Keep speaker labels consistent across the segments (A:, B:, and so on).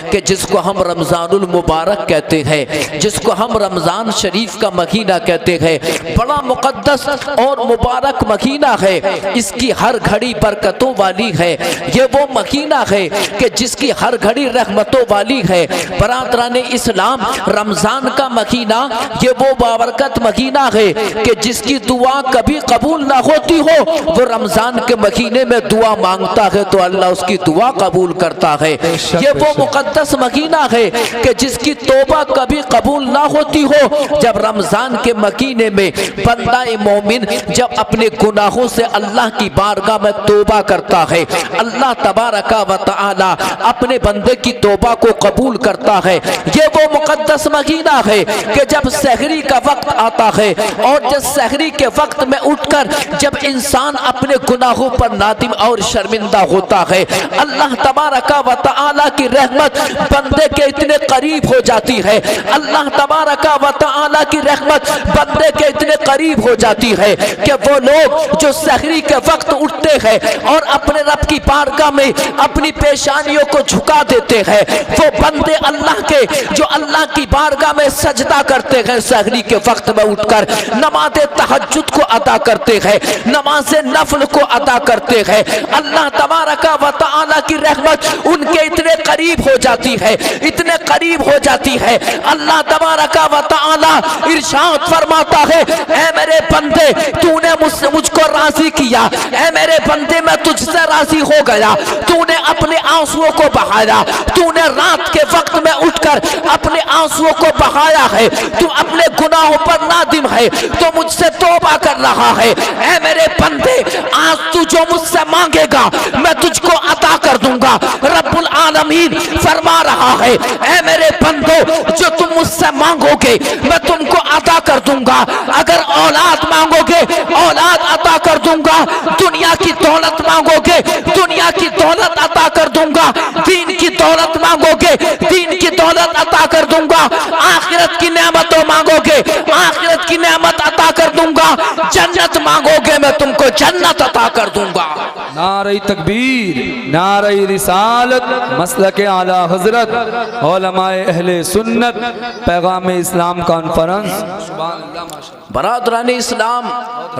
A: कि जिसको हम रमज़ानुल मुबारक कहते हैं, जिसको हम रमज़ान शरीफ का महीना कहते हैं, बड़ा मुक़द्दस और मुबारक महीना है। इसकी हर घड़ी बरकतों वाली है। ये वो महीना है कि जिसकी हर घड़ी रहमतों वाली है। बरादरान इस्लाम, रमज़ान का महीना ये वो बाबरकत महीना है कि जिसकी दुआ कभी कबूल ना होती हो, वो रमज़ान के महीने में दुआ मांगता है तो अल्लाह उसकी दुआ कबूल करता है। ये वो मुक़द्दस महीना है कि जिसकी तौबा कभी कबूल ना होती हो। जब रमज़ान के महीने में बंदा मोमिन जब अपने गुनाहों से अल्लाह की बारगाह में तौबा करता है, अल्लाह तबारका व तआला अपने बंदे की तौबा को कबूल करता है। ये वो मुक़द्दस महीना है कि जब सहरी का वक्त आता है और जब सहरी के वक्त में उठकर जब इंसान अपने गुनाहों पर नादिम और शर्मिंदा होता है, अल्लाह तबारका व तआला की रहमत बंदे के इतने करीब हो जाती है। अल्लाह तबारका व तआला की रहमत बंदे के इतने करीब हो जाती है कि वो लोग जो सहरी के वक्त उठते हैं और अपने रब की बारगाह में अपनी पेशानियों को झुका देते हैं, वो बंदे अल्लाह के जो अल्लाह की बारगाह में सजदा करते हैं, सहरी के वक्त में उठकर नमाज तहज्जुद को अदा करते हैं, नमाज नफल को अदा करते हैं, अल्लाह तबारका व तआला की रहमत उनके इतने करीब हो जाती है, इतने करीब हो जाती है। अल्लाह तबारका व तआला इरशाद फरमाता है, ऐ मेरे बंदे तूने मुझको राजी किया, ऐ मेरे बंदे मैं तुझसे राजी हो गया, तूने अपने आंसुओं को बहाया, तूने रात के वक्त में उठकर अपने आंसुओं को बहाया है, तू अपने गुनाहों पर नादिम है, तो मुझसे तौबा कर रहा है। ऐ मेरे बंदे आज तू जो मुझसे मांगेगा मैं तुझको अता कर दूंगा। रब्बुल आलमीन फरमा रहा है, ऐ मेरे बंदो जो तुम मुझसे मांगोगे मैं तुमको अता कर दूंगा। अगर औलाद मांगोगे औलाद अता कर दूंगा, दुनिया की दौलत मांगोगे दुनिया की दौलत अता कर दूंगा, दीन की दौलत मांगोगे दीन की दौलत अता कर दूंगा, आखिरत की नेमतों मांगोगे आखिरत की नेमत अता कर दूंगा, जन्नत मांगोगे मैं तुमको जन्नत अता कर दूंगा।
B: नारे तकबीर, नारे रिसालत, मसलके आला हजरत, उलमाए अहले सुन्नत, पैगाम इस्लाम कॉन्फ्रेंस।
A: बरादरान इस्लाम,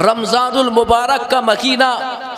A: रमज़ानुल मुबारक का महीना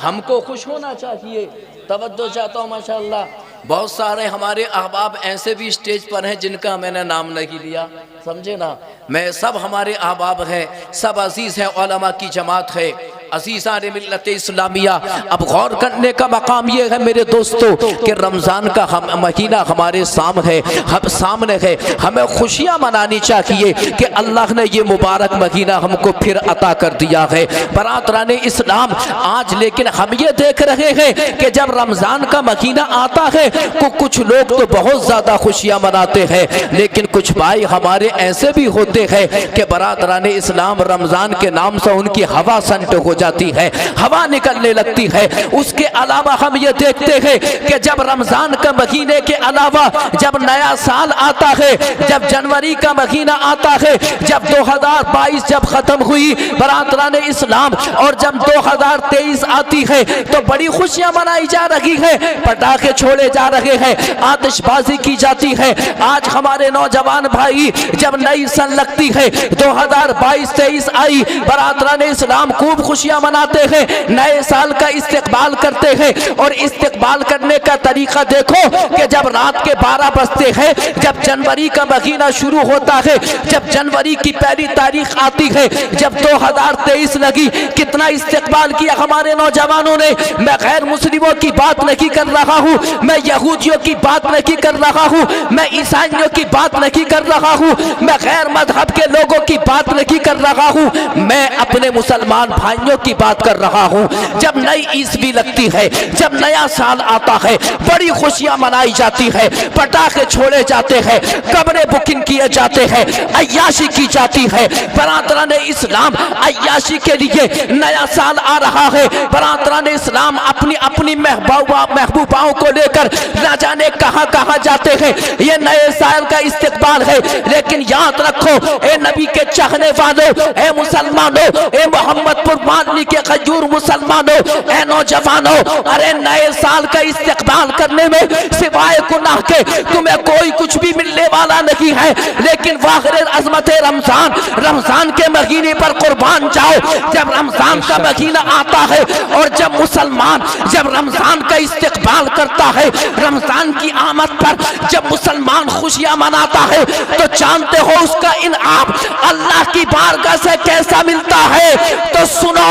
A: हमको खुश होना चाहिए। तवज्जो चाहता हूँ माशाअल्लाह। बहुत सारे हमारे अहबाब ऐसे भी स्टेज पर हैं जिनका मैंने नाम नहीं लिया, समझे ना। मैं सब हमारे अहबाब हैं, सब अजीज़ हैं, उलमा की जमात है, अजीज़ान मिल्लत इस्लामिया। अब गौर करने का मकाम ये है मेरे दोस्तों कि रमज़ान का महीना हमारे सामने है। हमें खुशियाँ मनानी चाहिए कि अल्लाह ने ये मुबारक महीना हमको फिर अता कर दिया है। बरादरान इस्लाम, आज लेकिन हम ये देख रहे हैं कि जब रमज़ान का महीना आता है तो कुछ लोग तो बहुत ज़्यादा खुशियाँ मनाते हैं, लेकिन कुछ भाई हमारे ऐसे भी होते हैं कि बरादरान इस्लाम रमज़ान के नाम से उनकी हवा संट हो जाती है, हवा निकलने लगती है। उसके अलावा हम ये देखते हैं कि जब रमज़ान का महीने के अलावा जब नया साल आता है, जब जनवरी का महीना आता है, जब 2022 जब ख़त्म हुई बरादरान इस्लाम और जब 2023 आती है तो बड़ी खुशियाँ मनाई जा रही है, पटाखे छोड़े जा रहे हैं, आतिशबाजी की जाती है। आज हमारे नौजवान भाई जब नई सन लगती है 2022-23 आई, बरादरान इस्लाम खूब खुशियां मनाते हैं, नए साल का इस्तेकबाल करते हैं। और इस्तेकबाल करने का तरीका देखो कि जब रात के 12 बजते हैं, जब जनवरी का महीना शुरू होता है, जब जनवरी की पहली तारीख आती है, जब 2023 लगी, कितना इस्तेकबाल किया हमारे नौजवानों ने। मैं गैर मुस्लिमों की बात नहीं कर रहा हूँ, मैं यहूदियों की बात नहीं कर रहा हूँ, मैं ईसाइयों की बात नहीं कर रहा हूँ, मैं गैर मजहब के लोगों की बात नहीं कर रहा हूँ, मैं अपने मुसलमान भाइयों की बात कर रहा हूँ। जब नई ईस्वी लगती है, जब नया साल आता है, बड़ी खुशियां मनाई जाती है, पटाखे छोड़े जाते हैं, कमरे बुकिंग किए जाते हैं, अय्याशी की जाती है। बरादरान इस्लाम, अय्याशी के लिए नया साल आ रहा है, बरादरान इस्लाम अपनी अपनी महबूबाओं को लेकर ना जाने कहां कहां जाते हैं। ये नए साल का इस्तेकबाल है, लेकिन याद रखो ए नबी के चाहने वालों, ए मुसलमानों, ए मोहम्मदपुर मांगनी के खजूर मुसलमानों, ए नौजवानों, अरे नए साल का इस्तकबाल करने में सिवाय गुनाह के तुम्हें कोई कुछ भी मिलने वाला नहीं है। लेकिन वाखिर अजमत रमजान, रमजान के महीने पर कुर्बान जाओ। जब रमजान का महीना आता है और जब मुसलमान जब रमजान का इस्तकबाल करता है, रमजान की आमद पर जब मुसलमान खुशियां मनाता है, तो जानते हो उसका इनाम अल्लाह की बारगाह से कैसा मिलता है। तो सुनो,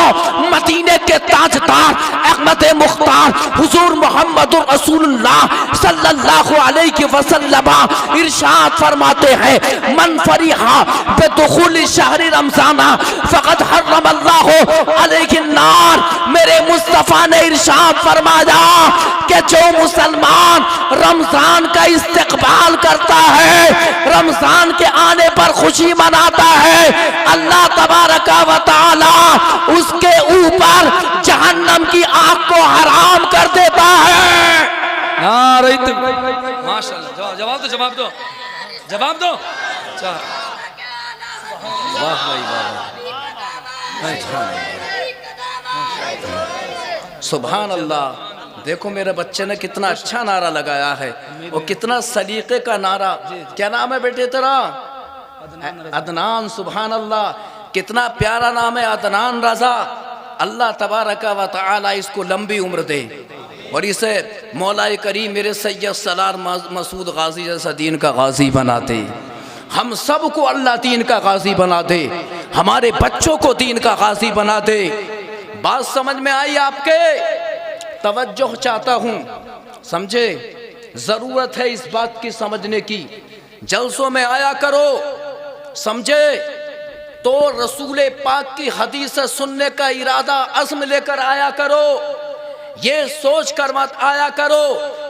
A: मदीने के ताजदार अहमद मुख्तार हुजूर मोहम्मद रसूलुल्लाह सल्लल्लाहु अलैहि वसल्लम इरशाद फरमाते हैं, मन फरिहा बिदुखूल शहर रमजान फकद हर्रम अल्लाहु अलैहि नार। मेरे मुस्तफा ने इरशाद फरमाया कि जो मुसलमान रमजान का इस्तकबाल करता है, रमजान के आने पर खुशी मनाता है, अल्लाह तबारक व तआला उसके ऊपर जहन्नम की आग को हराम कर देता है।
B: नारे तकबीर, माशाअल्लाह। जवाब दो, जवाब दो, जवाब दो। वाह भाई वाह,
A: सुभान अल्लाह। देखो मेरे बच्चे ने कितना अच्छा नारा लगाया है और कितना सलीके का नारा। क्या नाम है बेटे तेरा? अदनान। सुभान अल्लाह, कितना प्यारा नाम है, अदनान रजा। अल्लाह तबारक व तआला इसको लंबी उम्र दे और इसे मौलाए करीम मेरे सैयद सलार मसूद गाजी जैसा दीन का गाजी बना दे। हम सब को अल्लाह दीन का गाजी बना दे, हमारे बच्चों को दीन का गाजी बना दे। बात समझ में आई आपके? तवज्जो चाहता हूँ, समझे? जरूरत है इस बात की समझने की। जलसों में आया करो, समझे? तो रसूल पाक की हदीस सुनने का इरादा अज़्म लेकर आया करो। ये सोच कर मत आया करो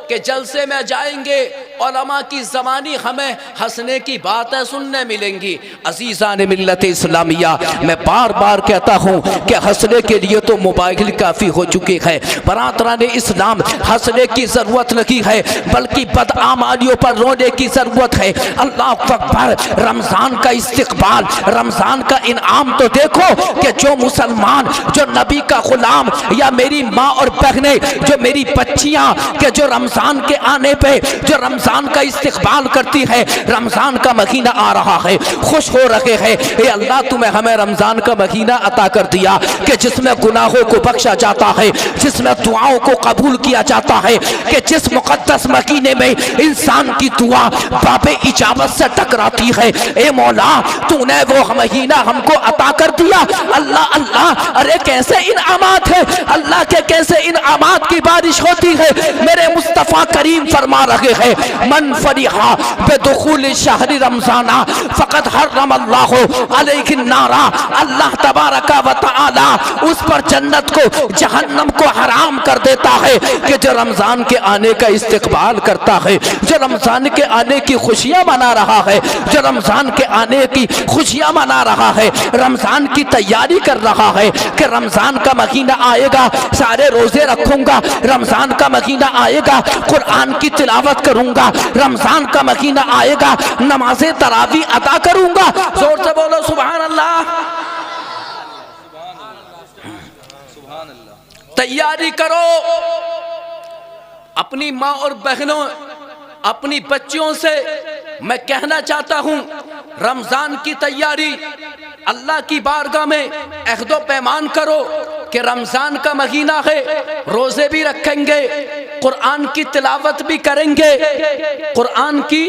A: कि जलसे में जाएंगे उलमा की ज़बानी हमें हंसने की बातें सुनने मिलेंगी। अजीज़ान मिल्लत इस्लामिया, मैं बार बार कहता हूँ कि हंसने के लिए तो मोबाइल काफ़ी हो चुकी है। बरादरान इस्लाम, हंसने की ज़रूरत नहीं है बल्कि बदआमालियों पर रोने की ज़रूरत है। अल्लाह अकबर। रमज़ान का इस्तकबाल, रमज़ान का इनाम तो देखो कि जो मुसलमान, जो नबी का गुलाम या मेरी माँ और बहनें, जो मेरी बच्चियाँ के जो रमज़ान के आने पे जो रमज़ान का इस्तकबाल करती है, रमज़ान का महीना आ रहा है, खुश हो रहे हैं। ये अल्लाह तुम्हें हमें रमज़ान का महीना अता कर दिया कि जिसमें गुनाहों को बख्शा जाता है, जिसमें दुआओं को कबूल किया जाता है, कि जिस मुक़द्दस महीने में इंसान की दुआ बाबे इजाबत से टकराती है। ए मौला, तूने वो महीना हमको अता कर दिया। अल्लाह अल्लाह, अरे कैसे इनामात है, अल्लाह के कैसे इनामात की बारिश होती है। मेरे मुस्तफ़ा करीम फरमा रहे हैं, मन फरिहा बिदुखूल शहर रमज़ान फकद हर्रम अल्लाहु अलैहि नारा। अल्लाह तबारक व तआला उस पर जन्नत को, जहन्नम को हराम कर देता है कि जो रमज़ान के आने का इस्तकबाल करता है, जो रमज़ान के आने की खुशियाँ मना रहा है, जो रमज़ान के आने की खुशियाँ मना रहा है, रमज़ान की तैयारी कर रहा है कि रमज़ान का महीना आएगा, सारे रोज़े रखूंगा, रमज़ान का महीना आएगा, कुरान की तिलावत करूंगा, रमज़ान का महीना आएगा, नमाज़े तरावी अदा करूंगा। जोर से बोलो सुभान अल्लाह। तैयारी करो। अपनी माँ और बहनों, अपनी बच्चियों से मैं कहना चाहता हूं, रमज़ान की तैयारी अल्लाह की बारगाह में अहदो पैमान करो कि रमज़ान का महीना है, रोज़े भी रखेंगे, कुरान की तिलावत भी करेंगे, कुरान की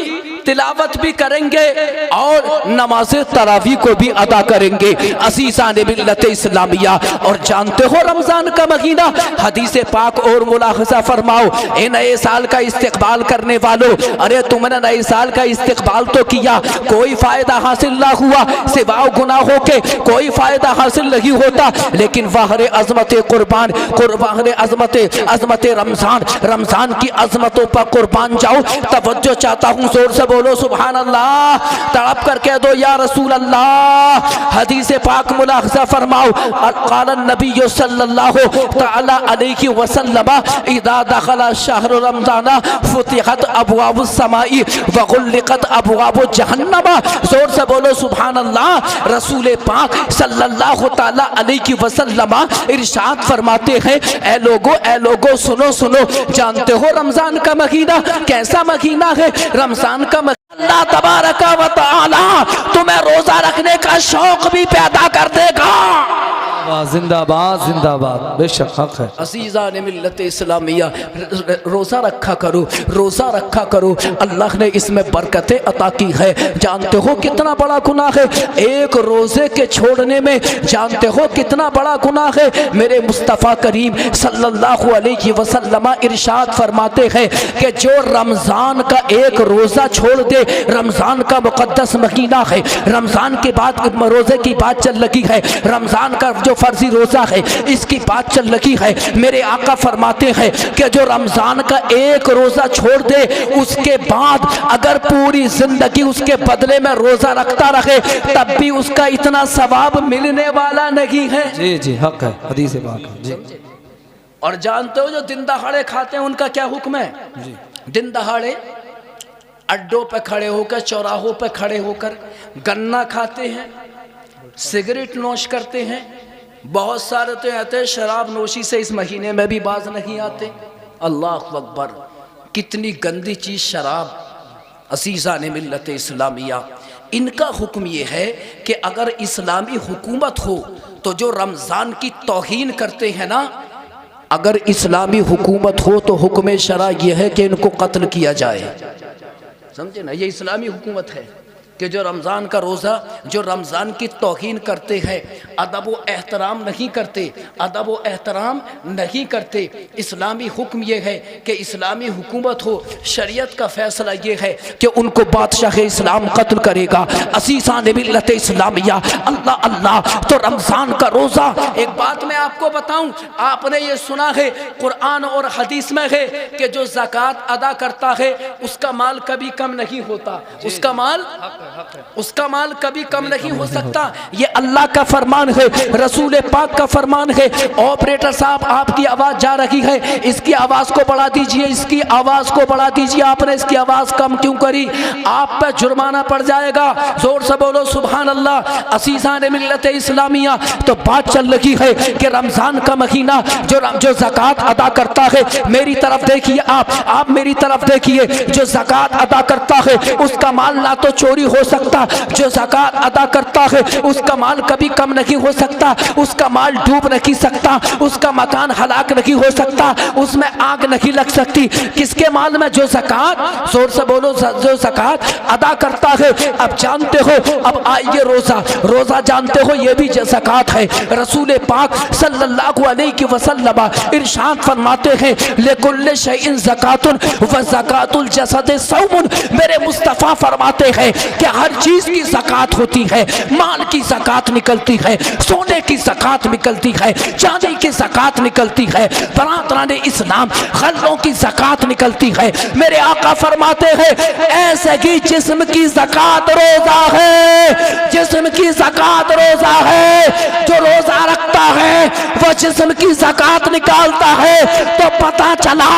A: तिलावत भी करेंगे और नमाज तरावी को भी अदा करेंगे। अज़ीज़ान मिल्लत इस्लामिया, और जानते हो रमज़ान का महीना, हदीस पाक और मुलाहज़ा फरमाओ, ए नए साल का इस्तकबाल करने वालों, अरे तुमने नए साल का इस्तकबाल तो किया, कोई फ़ायदा हासिल ना हुआ, सिवाय गुनाहों के कोई फ़ायदा हासिल नहीं होता। लेकिन वाहरे अज़मत कुर्बान, कुर्बान अज़मत रमज़ान, रमज़ान की अज़मतों पर कुर्बान जाओ। तवज्जो चाहता हूँ, जोर से बोलो सुभान अल्लाह। तड़प कर कह दो या रसूल अल्लाह। हदीस पाक मुलाहजा फरमाओ, क़ाल नबी सल्लल्लाहु तआला अलैहि वसल्लम इज़ा दखला शहर रमज़ान फुतिहत अबवाबुस समाई व गुल्लिकत अबवाबु जहन्नम। जोर से बोलो सुभान अल्लाह। रसूल पाक सल्लल्लाहु तआला अलैहि वसल्लम इरशाद फरमाते हैं, ए लोगो सुनो सुनो, जानते हो रमजान का महीना कैसा महीना है? रमजान का अल्लाह तबारक व तआला तुम्हें रोजा रखने का शौक भी पैदा कर देगा।
B: जिंदाबाद जिंदाबाद, बेशक हक है।
A: अजीज़ा ने मिल्लत इस्लामिया, रोज़ा रखा करो, रोज़ा रखा करो। अल्लाह ने इसमें बरकतें अता की है। जानते हो कितना बड़ा गुनाह है एक रोज़े के छोड़ने में? जानते हो कितना बड़ा गुनाह है? मेरे मुस्तफ़ा करीम सल्लल्लाहु अलैहि वसल्लम इरशाद फरमाते हैं कि जो रमज़ान का एक रोज़ा छोड़ दे, रमज़ान का मुक़द्दस महीना है, रमज़ान के बाद रोज़े की बात चल लगी है, रमज़ान का जो फर्जी रोजा है इसकी बात चल लगी है। मेरे आका फरमाते हैं कि जो रमजान का एक रोजा छोड़ दे, उसके बाद अगर पूरी जिंदगी उसके बदले में रोजा रखता रहे तब भी उसका इतना सवाब मिलने वाला नहीं है।
B: जी जी हक है, हदीस पाक है जी।
A: और जानते हो जो दिन दहाड़े खाते हैं उनका क्या हुक्म है? जी। दिन दहाड़े अड्डों पे खड़े होकर, चौराहों पे खड़े होकर गन्ना खाते हैं, सिगरेट नोश करते हैं। बहुत सारे तो आते हैं शराब नोशी से इस महीने में भी बाज नहीं आते। अल्लाह अकबर, कितनी गंदी चीज़ शराब। असीज़ा ने मिल्लत इस्लामिया, इनका हुक्म ये है कि अगर इस्लामी हुकूमत हो तो जो रमज़ान की तौहीन करते हैं ना, अगर इस्लामी हुकूमत हो तो हुक्म शरा ये है कि इनको कत्ल किया जाए। समझे ना, ये इस्लामी हुकूमत है कि जो रमज़ान का रोज़ा, जो रमज़ान की तौहीन करते हैं, अदब व एहतराम नहीं करते, अदब व एहतराम नहीं करते। इस्लामी हुक्म ये है कि इस्लामी हुकूमत हो, शरीयत का फ़ैसला ये है कि उनको बादशाह इस्लाम कत्ल करेगा। असीसा ने मिल्लत इस्लामिया, अल्लाह अल्लाह। तो रमज़ान का रोज़ा, एक बात मैं आपको बताऊँ, आपने ये सुना है कुरान और हदीस में है कि जो ज़कात अदा करता है उसका माल कभी कम नहीं होता, उसका माल कभी कम नहीं हो सकता। ये अल्लाह का फरमान है, रसूल पाक का फरमान है। ऑपरेटर साहब आपकी आवाज जा रही है, इसकी आवाज को बढ़ा दीजिए, इसकी आवाज को बढ़ा दीजिए। आपने इसकी आवाज कम क्यों करी? आप पे जुर्माना पड़ जाएगा। जोर से बोलो सुभान अल्लाह। असीज़ा ने मिल्लत इस्लामिया, तो बात चल रही है कि रमजान का महीना जो ज़कात अदा करता है, मेरी तरफ देखिए, आप मेरी तरफ देखिए, जो ज़कात अदा करता है उसका माल ना तो चोरी हो सकता, जो ज़कात अदा करता है उसका माल कभी कम नहीं हो सकता, उसका माल डूब नहीं सकता, उसका मकान हलाक नहीं हो सकता, उसमें आग नहीं लग सकती। किसके माल में? जो ज़कात, जोर से बोलो, जो ज़कात अदा करता है। अब जानते हो, अब आइए रोज़ा जानते हो ये भी ज़कात है। रसूल पाक सल्लल्लाहु अलैहि वसल्लम इरशाद फरमाते हैं, लिकुल्लि शैइन ज़कातुन व ज़कातुल जसद सौमुन। मेरे मुस्तफ़ा फरमाते हैं कि हर चीज की ज़कात होती है। माल की ज़कात निकलती है, सोने की ज़कात निकलती है, चांदी की ज़कात निकलती है, बरातरान इस्लाम खलों की ज़कात निकलती है। मेरे आका फरमाते हैं, ऐसे ही जिस्म की ज़कात रोज़ा है, जिस्म की ज़कात रोज़ा है। जो रोज़ा रखता है वो जिस्म की ज़कात निकालता है। तो पता चला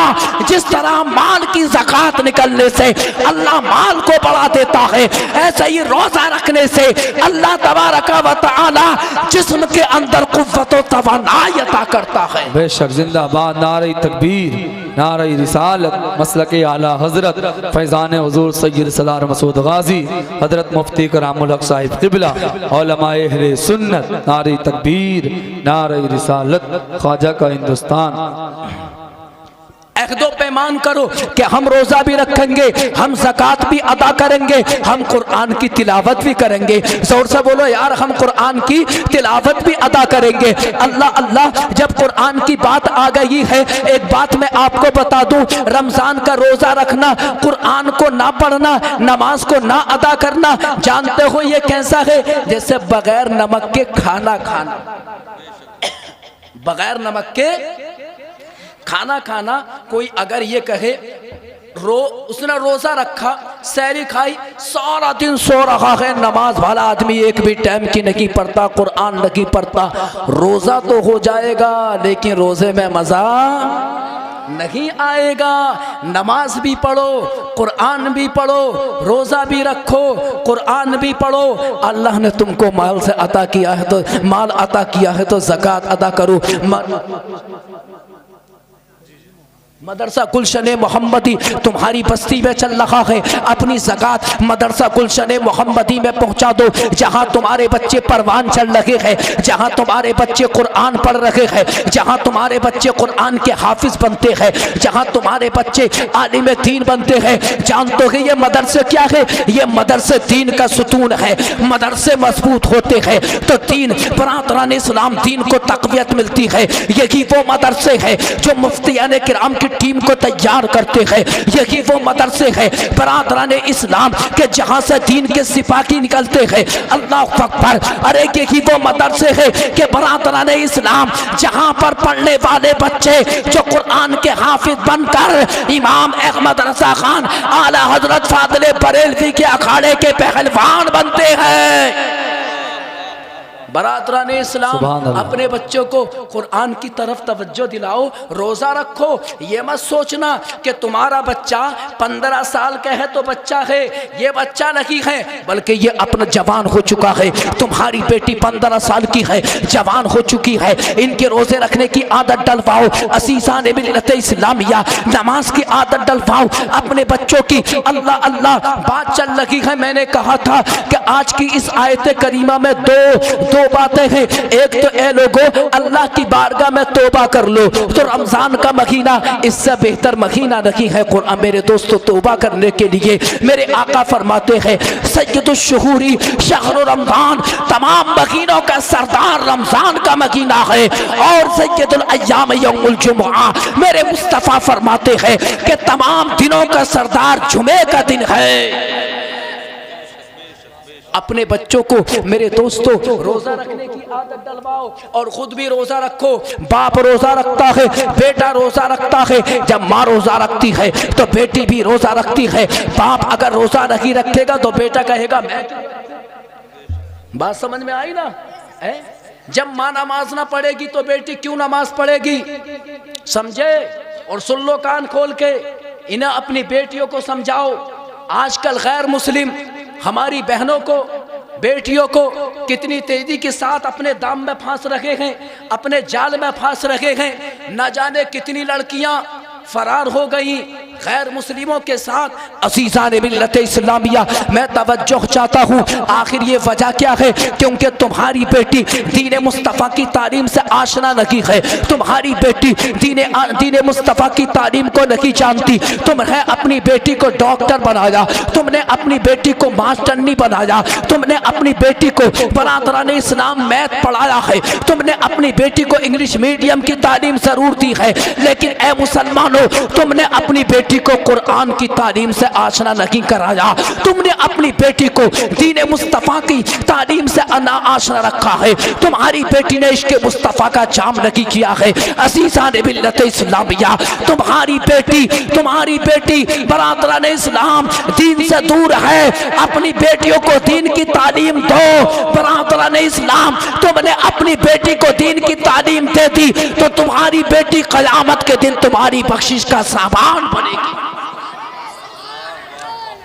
A: जिस तरह माल की ज़कात निकलने से अल्लाह माल को बढ़ा देता है, ऐसा ही रोजा रखने से अल्लाह तबारक व तआला जिस्म के अंदर कुव्वत व तवानाई अता करता है।
B: बेशक जिंदाबाद। नारे तकबीर, नारे रिसालत, मसलक आला हजरत फैज़ान हुजूर सैयद सलार मसूद गाजी हजरत मुफ्ती करामुल हक साहिब क़िबला उलमाए अहले सुन्नत। नारे तकबीर, नारे रिसालत, ख्वाजा का हिंदुस्तान।
A: अहदो पैमान करो कि हम रोजा भी रखेंगे, हम ज़कात भी अदा करेंगे, हम कुरान की तिलावत भी करेंगे। जोर से बोलो यार, हम कुरान की तिलावत भी अदा करेंगे। अल्लाह अल्लाह। जब कुरान की बात आ गई है, एक बात मैं आपको बता दूं, रमजान का रोजा रखना, कुरान को ना पढ़ना, नमाज को ना अदा करना, जानते हो ये कैसा है? जैसे बगैर नमक के खाना खाना, बगैर नमक के खाना खाना। कोई अगर ये कहे उसने रोजा रखा, सहरी खाई, सारा दिन सो रहा है, नमाज वाला आदमी एक भी टाइम की नहीं पढ़ता, कुरान नहीं पढ़ता। रोजा तो हो जाएगा लेकिन रोजे में मजा नहीं आएगा। नमाज भी पढ़ो, कुरान भी पढ़ो, रोजा भी रखो, कुरान भी पढ़ो। अल्लाह ने तुमको माल से अता किया है तो माल अता किया है तो ज़कात अदा करो। मदरसा गुलशन मोहम्मदी तुम्हारी बस्ती में चल रहा है, अपनी ज़कात मदरसा गुलशन मोहम्मदी में पहुंचा दो। जहां तुम्हारे बच्चे परवान चल रहे हैं, जहां तुम्हारे बच्चे कुरान पढ़ रहे हैं, जहां तुम्हारे बच्चे कुरान के हाफिज बनते हैं, जहां तुम्हारे बच्चे आलिम दीन बनते हैं, जानते हो ये मदरसे क्या है? ये मदरसे दीन का सुतून है। मदरसे मजबूत होते हैं तो दीन बरादरान इस्लाम दीन को तक़वियत मिलती है। यही वो मदरसे है जो मुफ्तियान किराम की टीम को तैयार करते हैं। यही वो मदरसे है बरादरान इस्लाम के जहां से दीन के सिपाही निकलते हैं। अल्लाह अकबर। अरे यही वो मदरसे है कि बरादरान इस्लाम जहां पर पढ़ने वाले बच्चे जो कुरान के हाफिज बनकर इमाम अहमद रजा खान आला हजरत फादले बरेलवी के अखाड़े के पहलवान बनते हैं। बरादरान इस्लाम अपने बच्चों को कुरान की तरफ तवज्जो दिलाओ, रोज़ा रखो। ये मत सोचना कि तुम्हारा बच्चा 15 साल का है तो बच्चा है, ये बच्चा नहीं है, बल्कि ये अपना जवान हो चुका है। तुम्हारी बेटी 15 साल की है, जवान हो चुकी है, इनके रोज़े रखने की आदत डलवाओ। असीसान मिल्लत इस्लामिया नमाज की आदत डलवाओ अपने बच्चों की। अल्लाह अल्लाह बात चल रही है। मैंने कहा था कि आज की इस आयत करीमा में दो बातें हैं। एक तो ए लोगो अल्लाह की बारगाह में तौबा कर लो। तो रमजान का महीना इससे बेहतर महीना नहीं है कुरान मेरे दोस्तों तौबा करने के लिए। मेरे आका फरमाते हैं सय्यदुश शुहूरी शहर रमजान, तमाम महीनों का सरदार रमजान का महीना है। और सय्यदुल अय्याम यौमुल जुमुआ, मेरे मुस्तफा फरमाते हैं कि तमाम दिनों का सरदार जुमे का दिन है। अपने बच्चों को मेरे दोस्तों रोजा रखने की आदत डलवाओ और खुद भी रोजा रखो। बाप रोजा रखता है, बेटा रोजा रखता है। जब माँ रोजा रखती है तो बेटी भी रोजा रखती है। बाप अगर रोजा नहीं रखेगा तो बेटा कहेगा मैं। बात समझ में आई ना? जब माँ नमाज ना पढ़ेगी तो बेटी क्यों नमाज पढ़ेगी? समझे? और सुन लो कान खोल के, इन्हें अपनी बेटियों को समझाओ। आजकल गैर मुस्लिम हमारी बहनों को बेटियों को कितनी तेजी के साथ अपने दाम में फांस रखे हैं, अपने जाल में फांस रखे हैं। न जाने कितनी लड़कियां फरार हो गई गैर मुस्लिमों के साथ। अज़ीज़ान मिल्लत इस्लामिया मैं तवज्जो चाहता हूँ। आखिर ये वजह क्या है? क्योंकि तुम्हारी बेटी दीन मुस्तफ़ा की तालीम से आशना नहीं है। तुम्हारी बेटी दीन मुस्तफ़ा की तालीम को नहीं जानती। तुमने अपनी बेटी को डॉक्टर बनाया, तुमने अपनी बेटी को मास्टरनी बनाया, तुमने अपनी बेटी को बरादरान इस्लाम मैथ पढ़ाया है, तुमने अपनी बेटी को इंग्लिश मीडियम की तालीम जरूर दी है। लेकिन ए मुसलमानों, तुमने अपनी बेटी को कुरान की तालीम से आशना नहीं कराया। तुमने अपनी बेटी को दीन मुस्तफ़ा की तालीम से ना आशना रखा है। तुम्हारी बेटी ने इश्क़ मुस्तफ़ा का जाम नहीं किया है। अज़ीज़ान मिल्लत इस्लामिया तुम्हारी बेटी बरादरान इस्लाम दीन से दूर है। अपनी बेटियों को दीन की तालीम दो। बरादरान इस्लाम तुमने अपनी बेटी को दीन की तालीम दे दी तो तुम्हारी बेटी क़यामत के दिन तुम्हारी बख्शिश का सामान बनेगी।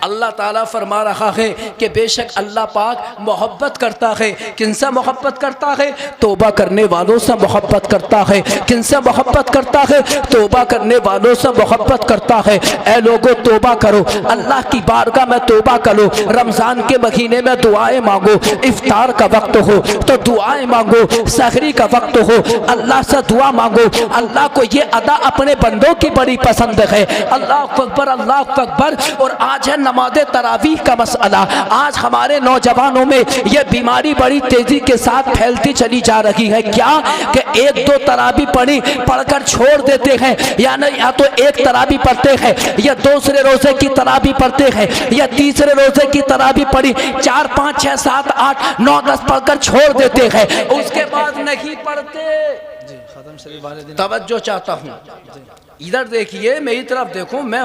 A: अल्लाह ताला फरमा रहा है कि बेशक अल्लाह पाक मोहब्बत करता है। किनसे मोहब्बत करता है? तौबा करने वालों से मोहब्बत करता है। किनसे मोहब्बत करता है? तौबा करने वालों से मोहब्बत करता है। ऐ लोगों तौबा करो, अल्लाह की बारगाह में तौबा करो। रमज़ान के महीने में दुआएं मांगो। इफ्तार का वक्त हो तो दुआएं मांगो, सहरी का वक्त हो अल्लाह से दुआ मांगो। अल्लाह को ये अदा अपने बंदों की बड़ी पसंद है। अल्लाह अकबर, अल्लाह अकबर। और आज है नमाज़े तरावीह का मसला। आज हमारे नौजवानों में यह बीमारी बड़ी तेजी के साथ फैलती चली जा रही है। क्या कि एक दो तरावी पढ़कर छोड़ देते हैं, या तो एक तरावी पढ़ते हैं या दूसरे रोजे की तरावी पढ़ते हैं या तीसरे रोजे की तरावी पढ़ी 4 5 6 7 8 9 10 पढ़कर छोड़ देते हैं, उसके बाद नहीं पढ़ते। तवज्जो चाहता हूँ।
C: इधर देखिए, मेरी तरफ देखो, मैं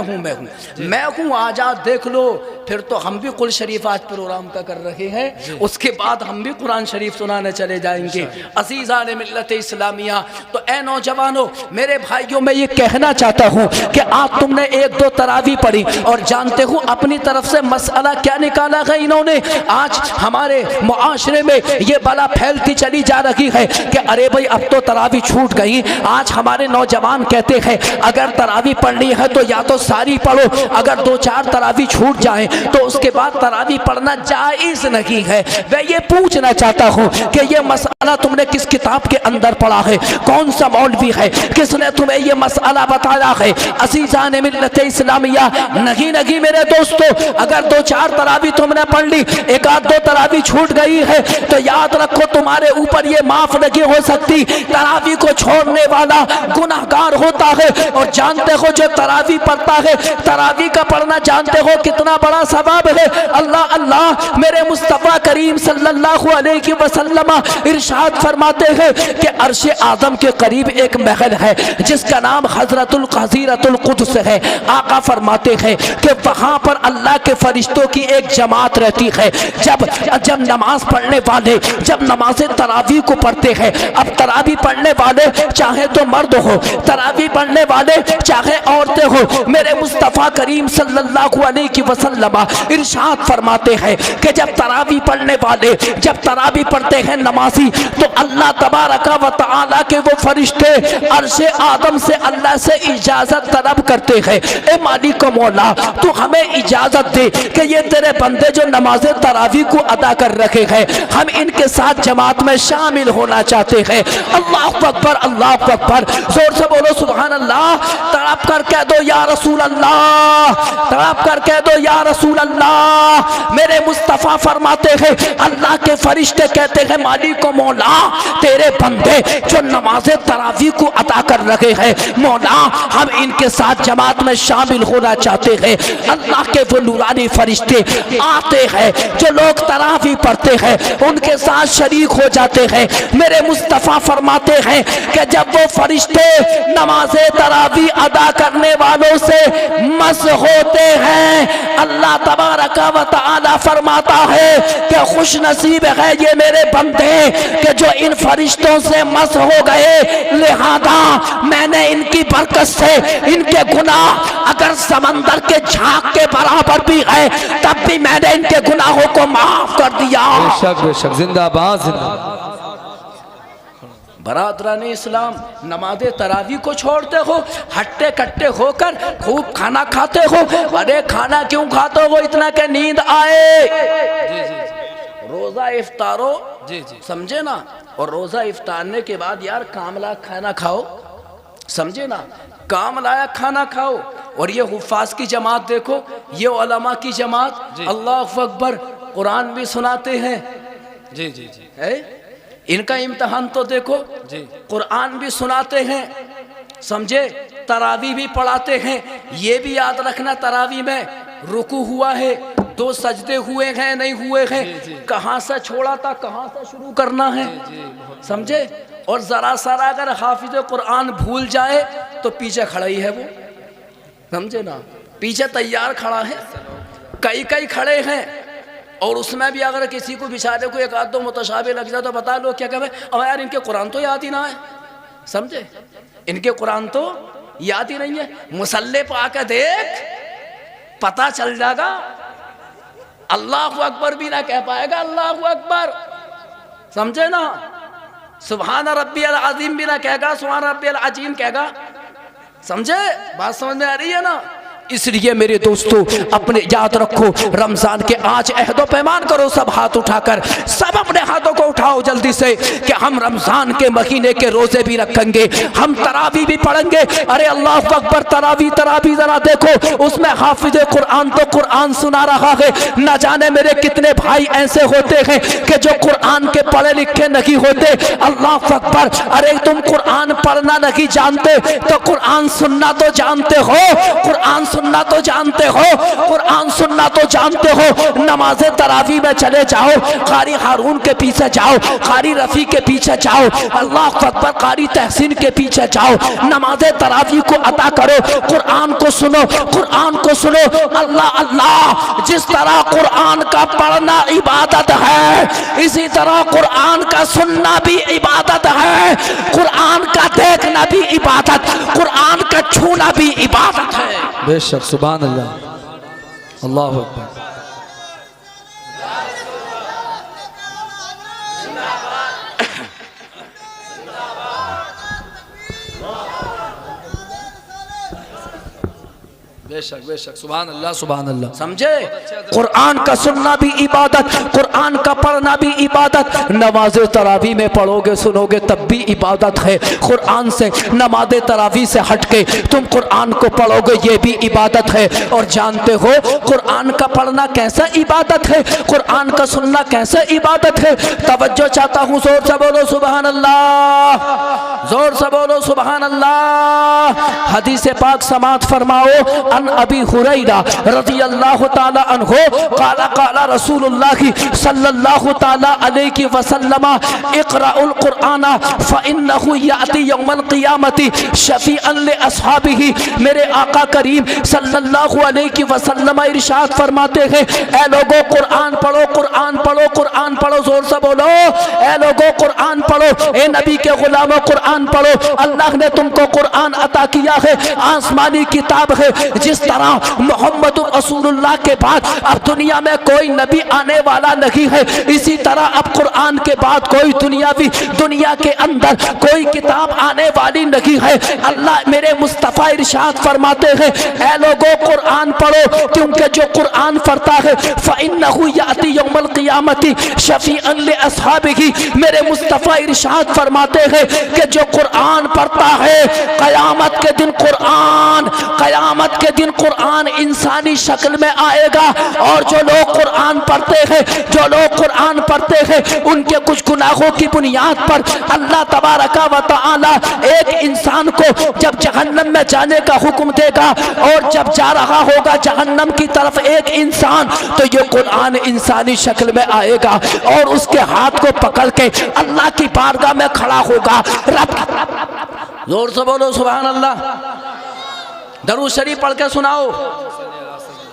C: हूँ आजाद, देख लो। फिर तो हम भी कुल शरीफ आज प्रोग्राम का कर रहे हैं, उसके बाद हम भी कुरान शरीफ सुनाने चले जाएंगे। अजीज़ान मिल्लत इस्लामिया, तो ए नौजवानों, मेरे भाइयों, मैं ये कहना चाहता हूँ कि आज तुमने एक दो तरावी पढ़ी और जानते हो अपनी तरफ से मसला क्या निकाला है इन्होंने। आज हमारे मुआशरे में ये बला फैलती चली जा रही है कि अरे भाई अब तो तरावी छूट गई। आज हमारे नौजवान कहते हैं अगर तरावी पढ़नी है तो या तो सारी पढ़ो, अगर दो चार तरावी छूट जाए तो उसके बाद तरावी पढ़ना जायज नहीं है। मैं ये पूछना चाहता हूँ कि ये मसला तुमने किस किताब के अंदर पढ़ा है, कौन सा मौलवी है, किसने तुम्हें ये मसला बताया है? अज़ीज़ान मिल्लत इस्लामिया, नहीं मेरे दोस्तों, अगर दो चार तरावी तुमने पढ़ ली, एक आध दो तरावी छूट गई है तो याद रखो तुम्हारे ऊपर ये माफ नहीं हो सकती। तरावी को छोड़ने वाला गुनाहगार होता है। और जानते हो जो तरावी पढ़ता है, तरावी का पढ़ना जानते हो कितना बड़ा सवाब है। अल्लाह अल्लाह, मेरे मुस्तफ़ा करीम सल्लल्लाहु अलैहि वसल्लम इरशाद फरमाते हैं कि अर्श आज़म के करीब एक महल है जिसका नाम हज़रतुल क़सीरतुल क़ुद्स है। आका फरमाते हैं कि वहाँ पर अल्लाह के फरिश्तों की एक जमात रहती है। जब नमाज पढ़ने वाले जब नमाज तरावी को पढ़ते हैं, अब तरावी पढ़ने वाले चाहे तो मर्द हो, तरावी पढ़ने वाले चाहे औरतें हो, मेरे मुस्तफ़ा करीम सल्लल्लाहु अलैहि वसल्लम इरशाद फरमाते हैं कि जब तरावी पढ़ने वाले जब तरावी पढ़ते हैं नमाजी, तो अल्लाह तबारक व तआला के वो फरिश्ते अर्शे आदम से अल्लाह से इजाजत तलब करते हैं, ए मालिक मौला तू हमें इजाजत दे कि ये तेरे बंदे जो नमाज तरावी को अदा कर रखे हैं, हम इनके साथ जमात में शामिल होना चाहते हैं। अल्लाह अकबर, अल्लाह अकबर, जोर से बोलो सुभान अल्लाह। तड़प कर कह दो या रसूल अल्लाह, तड़प कर कह दो या रसूल अल्लाह। मेरे मुस्तफ़ा फरमाते हैं, अल्लाह के फरिश्ते कहते हैं मालिक मौला तेरे बंदे जो नमाज तरावी को अदा कर रहे हैं, मौला हम इनके साथ जमात में शामिल होना चाहते हैं। अल्लाह के वो नूरानी फरिश्ते आते हैं, जो लोग तरावी पढ़ते हैं उनके साथ शरीक हो जाते हैं। मेरे मुस्तफ़ा फरमाते हैं कि जब वो फरिश्ते नमाज तरावी अदा करने वालों से मस होते हैं, अल्लाह तबारक व तआला फरमाता है कि खुश नसीब है ये मेरे बंदे कि जो इन फरिश्तों से मस हो गए, लिहाजा मैंने इनकी बरकत से इनके गुनाह अगर समंदर के झाग के बराबर भी है तब भी मैंने इनके गुनाहों को माफ कर दिया।
B: बेशक बेशक, जिंदाबाद जिंदाबाद।
C: बरादरान इस्लाम, नमाज तरावी को छोड़ते हो, हट्टे कट्टे होकर खूब खाना खाते हो। अरे खाना क्यों खाते हो इतना के नींद आए? रोजा इफ्तारो, समझे ना, और रोजा इफ्तारने के बाद यार कामला खाना खाओ, समझे ना, काम लायक खाना खाओ। और ये हुफ्फाज की जमात देखो, ये उलमा की जमात, अल्लाह अकबर, कुरान भी सुनाते हैं।
B: जी जी जी
C: है? इनका इम्तहान तो देखो, कुरान भी सुनाते हैं, समझे, तरावी भी पढ़ाते हैं। ये भी याद रखना तरावी में रुकू हुआ है, दो सजदे हुए हैं नहीं हुए हैं, कहाँ से छोड़ा था कहाँ से शुरू करना है, समझे। और जरा सारा अगर हाफिज कुरान भूल जाए तो पीछे खड़ा ही है वो, समझे ना, पीछे तैयार खड़ा है, कई खड़े हैं। और उसमें भी अगर किसी को बेचारे को एक आध दो मुतशाबे लग जाए तो बता लो क्या कहे, अब यार इनके कुरान तो याद ही ना है, समझे, इनके कुरान तो याद ही नहीं है। मुसल्ले पे आके देख, पता चल जाएगा। अल्लाह अकबर भी ना कह पाएगा, अल्लाह अकबर, समझे ना, सुभान रब्बियल अज़ीम भी ना कहेगा, सुभान रब्बियल अज़ीम कहेगा, समझे। बात समझ में आ रही है ना। इसलिए मेरे दोस्तों अपने याद रखो, रमजान के आज अहदो पैमान करो, सब हाथ उठाकर, सब अपने हाथों को उठाओ जल्दी से कि हम रमजान के महीने के रोजे भी रखेंगे, हम तरावी भी पढ़ेंगे। अरे अल्लाह अकबर, तरावी जरा देखो, उसमें हाफिज कुरान तो कुरान सुना रहा है। न जाने मेरे कितने भाई ऐसे होते हैं कि जो कुरान के पढ़े लिखे नहीं होते। अल्लाह अकबर, अरे तुम कुरान पढ़ना नहीं जानते तो कुरान सुनना तो जानते हो। कुरान सुनना तो जानते हो, कुरान सुनना तो जानते हो। नमाज तरावी में चले जाओ, कारी हारून के पीछे जाओ, कारी रफी के पीछे जाओ, अल्लाह अकबर कारी तहसीन के पीछे जाओ, नमाज तरावी को अदा करो, कुरान को सुनो, कुरान को सुनो। अल्लाह अल्लाह, जिस तरह कुरान का पढ़ना इबादत है, इसी तरह कुरान का सुनना भी इबादत है, कुरान का देखना भी इबादत, कुरान का छूना भी इबादत है।
B: बेशक, सुभान अल्लाह, अल्लाहु अकबर। बेशक बेशक, सुभान अल्लाह, सुभान अल्लाह।
C: समझे? कुरान का सुनना भी इबादत, कुरान का पढ़ना भी इबादत। नमाज तरावी में पढ़ोगे सुनोगे तब भी इबादत है। कुरान से नमाज तरावी से हटके तुम कुरान को पढ़ोगे ये भी इबादत है। और जानते हो कुरान का पढ़ना कैसा इबादत है, कुरान का सुनना कैसा इबादत है? तवज्जो चाहता हूँ, जोर से बोलो सुभान अल्लाह, जोर से बोलो सुभान अल्लाह। हदीस पाक समात फरमाओ, अन अबी हुरैरा रज़ियल्लाहु ताला अन्हु क़ाला क़ाला रसूलुल्लाह सल्लल्लाहु ताला अलैहि वसल्लम इक़राउल कुरआन फ़इन्नहु याती यौमल क़ियामति शफ़ीअन लि अस्हाबिही। मेरे आका करीम सल्लल्लाहु अलैहि वसल्लम इरशाद फरमाते हैं, ऐ लोगों कुरान पढ़ो, कुरान पढ़ो, कुरान पढ़ो, जोर से बोलो, ऐ लोगों कुरान पढ़ो, ए नबी के गुलामों कुरान पढ़ो। अल्लाह ने तुमको कुरान अता किया है, आसमानी किताब है। जिस तरह मोहम्मद रसूलुल्लाह के बाद अब दुनिया में कोई नबी आने वाला नहीं है, इसी तरह अब कुरान के बाद कोई दुनिया के अंदर कोई किताब आने वाली नहीं है। अल्लाह मेरे मुस्तफ़ा इरशाद फरमाते हैं, ऐ लोगों कुरान पढ़ो, क्योंकि जो कुरान पढ़ता है फ़इन्नहु याती यौमल क़ियामति शफ़ीअन लि अस्हाबिही। मेरे मुस्तफ़ा इरशाद फरमाते हैं कि जो कुरान पढ़ता है क़यामत के दिन क़यामत के दिन कुरान इंसानी शक्ल में आएगा। और जो लोग कुरान पढ़ते हैं, जो लोग कुरान पढ़ते हैं, उनके कुछ गुनाहों की बुनियाद पर अल्लाह तबारका व तआला एक इंसान को जब जहन्नम में जाने का हुक्म देगा, और जब जा रहा होगा जहन्नम की तरफ एक इंसान, तो ये कुरान इंसानी शक्ल में आएगा और उसके हाथ को पकड़ के अल्लाह की बारगाह में खड़ा होगा। जोर से बोलो सुभान अल्लाह। दरूद शरीफ पढ़ के सुनाओ,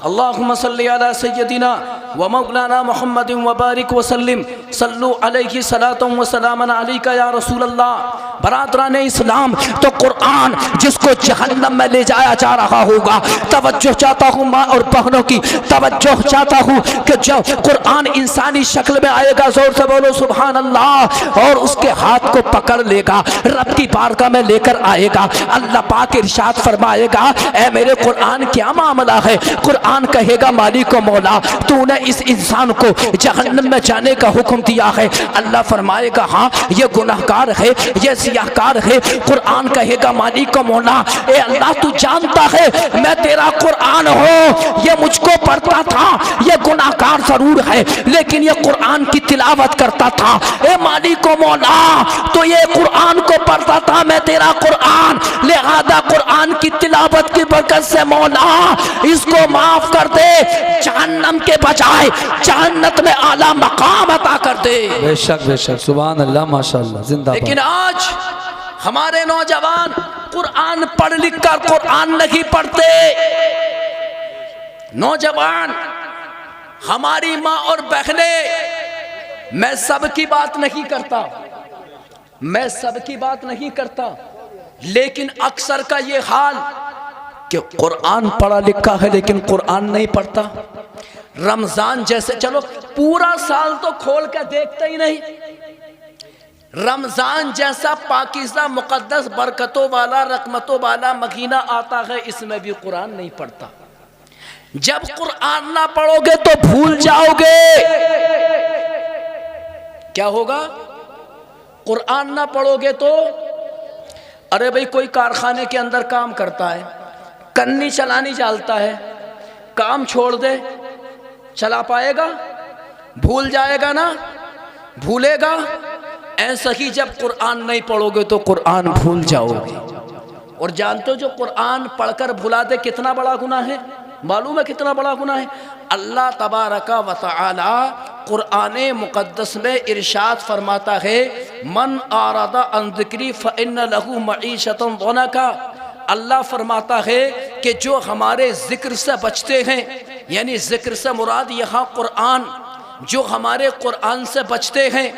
C: अल्लाहुम्मा सल्ली अला सय्यदिना व मौलाना मुहम्मदिन व बारिक व सल्लिम सल्लु अलैहि सलातुम व सलामन अलैका या रसूल अल्लाह। बरादरान इस्लाम, तो कुरान जिसको जहन्नम में ले जाया जा रहा होगा, तवज्जो चाहता हूँ माँ और बहनों की, तवज्जो चाहता हूँ कि जब कुरान इंसानी शक्ल में आएगा, जोर से बोलो सुभान अल्लाह, और उसके हाथ को पकड़ लेगा, रब की बारगाह में लेकर आएगा। अल्लाह पाक इरशाद फरमाएगा, ऐ मेरे कुरान क्या मामला है? कुरान कहेगा, मालिक व मौला, तूने इस इंसान को जहन्नम में जाने का हुक्म दिया है। अल्लाह फरमाएगा, हाँ ये गुनाहगार है, ये सियाहकार है। कुरान कहेगा, मालिक व मौला, ए अल्लाह तू जानता है मैं तेरा कुरान हूँ, ये मुझको पढ़ता था, ये गुनाहगार जरूर है लेकिन ये कुरान की तिलावत करता था। ए मालिक व मौला, तो ये कुरान को पढ़ता था, मैं तेरा कुरान, लिहाजा कुरान की तिलावत की बरकत से मौला इसको माफ कर दे, जहन्नम के बजाय जन्नत में आला मकाम अता कर दे।
B: बेशक बेशक, सुभान अल्लाह, माशाअल्लाह, जिंदाबाद।
C: लेकिन आज हमारे नौजवान कुरान पढ़ लिख कर कुरान नहीं पढ़ते। नौजवान, हमारी माँ और बहनें, मैं सबकी बात नहीं करता, मैं सबकी बात नहीं करता, लेकिन अक्सर का ये हाल कि कुरान पढ़ा लिखा है लेकिन कुरान नहीं पढ़ता। रमजान जैसे, चलो पूरा साल तो खोल कर देखते ही नहीं, रमजान जैसा पाकीज़ा मुकद्दस बरकतों वाला रहमतों वाला महीना आता है, इसमें भी कुरान नहीं पढ़ता। जब कुरान ना पढ़ोगे तो भूल जाओगे। क्या होगा? कुरान ना पढ़ोगे तो, अरे भाई कोई कारखाने के अंदर काम करता है, कन्नी चलानी जानता है, काम छोड़ दे, चला पाएगा? भूल जाएगा ना, भूलेगा। ऐसा ही जब कुरान नहीं पढ़ोगे तो कुरान भूल जाओगे। और जानते हो जो कुरान पढ़कर भुला दे कितना बड़ा गुनाह है? मालूम है कितना बड़ा गुनाह है? अल्लाह तबारका व तआला कुरान मुक़द्दस में इरशाद फरमाता है, मन आरादा अन ज़िक्री फ़इन्न लहू मईशतन ज़नका। अल्लाह फरमाता है कि जो हमारे ज़िक्र से बचते हैं, यानी ज़िक्र से मुराद यहाँ कुरान, जो हमारे कुरान से बचते हैं,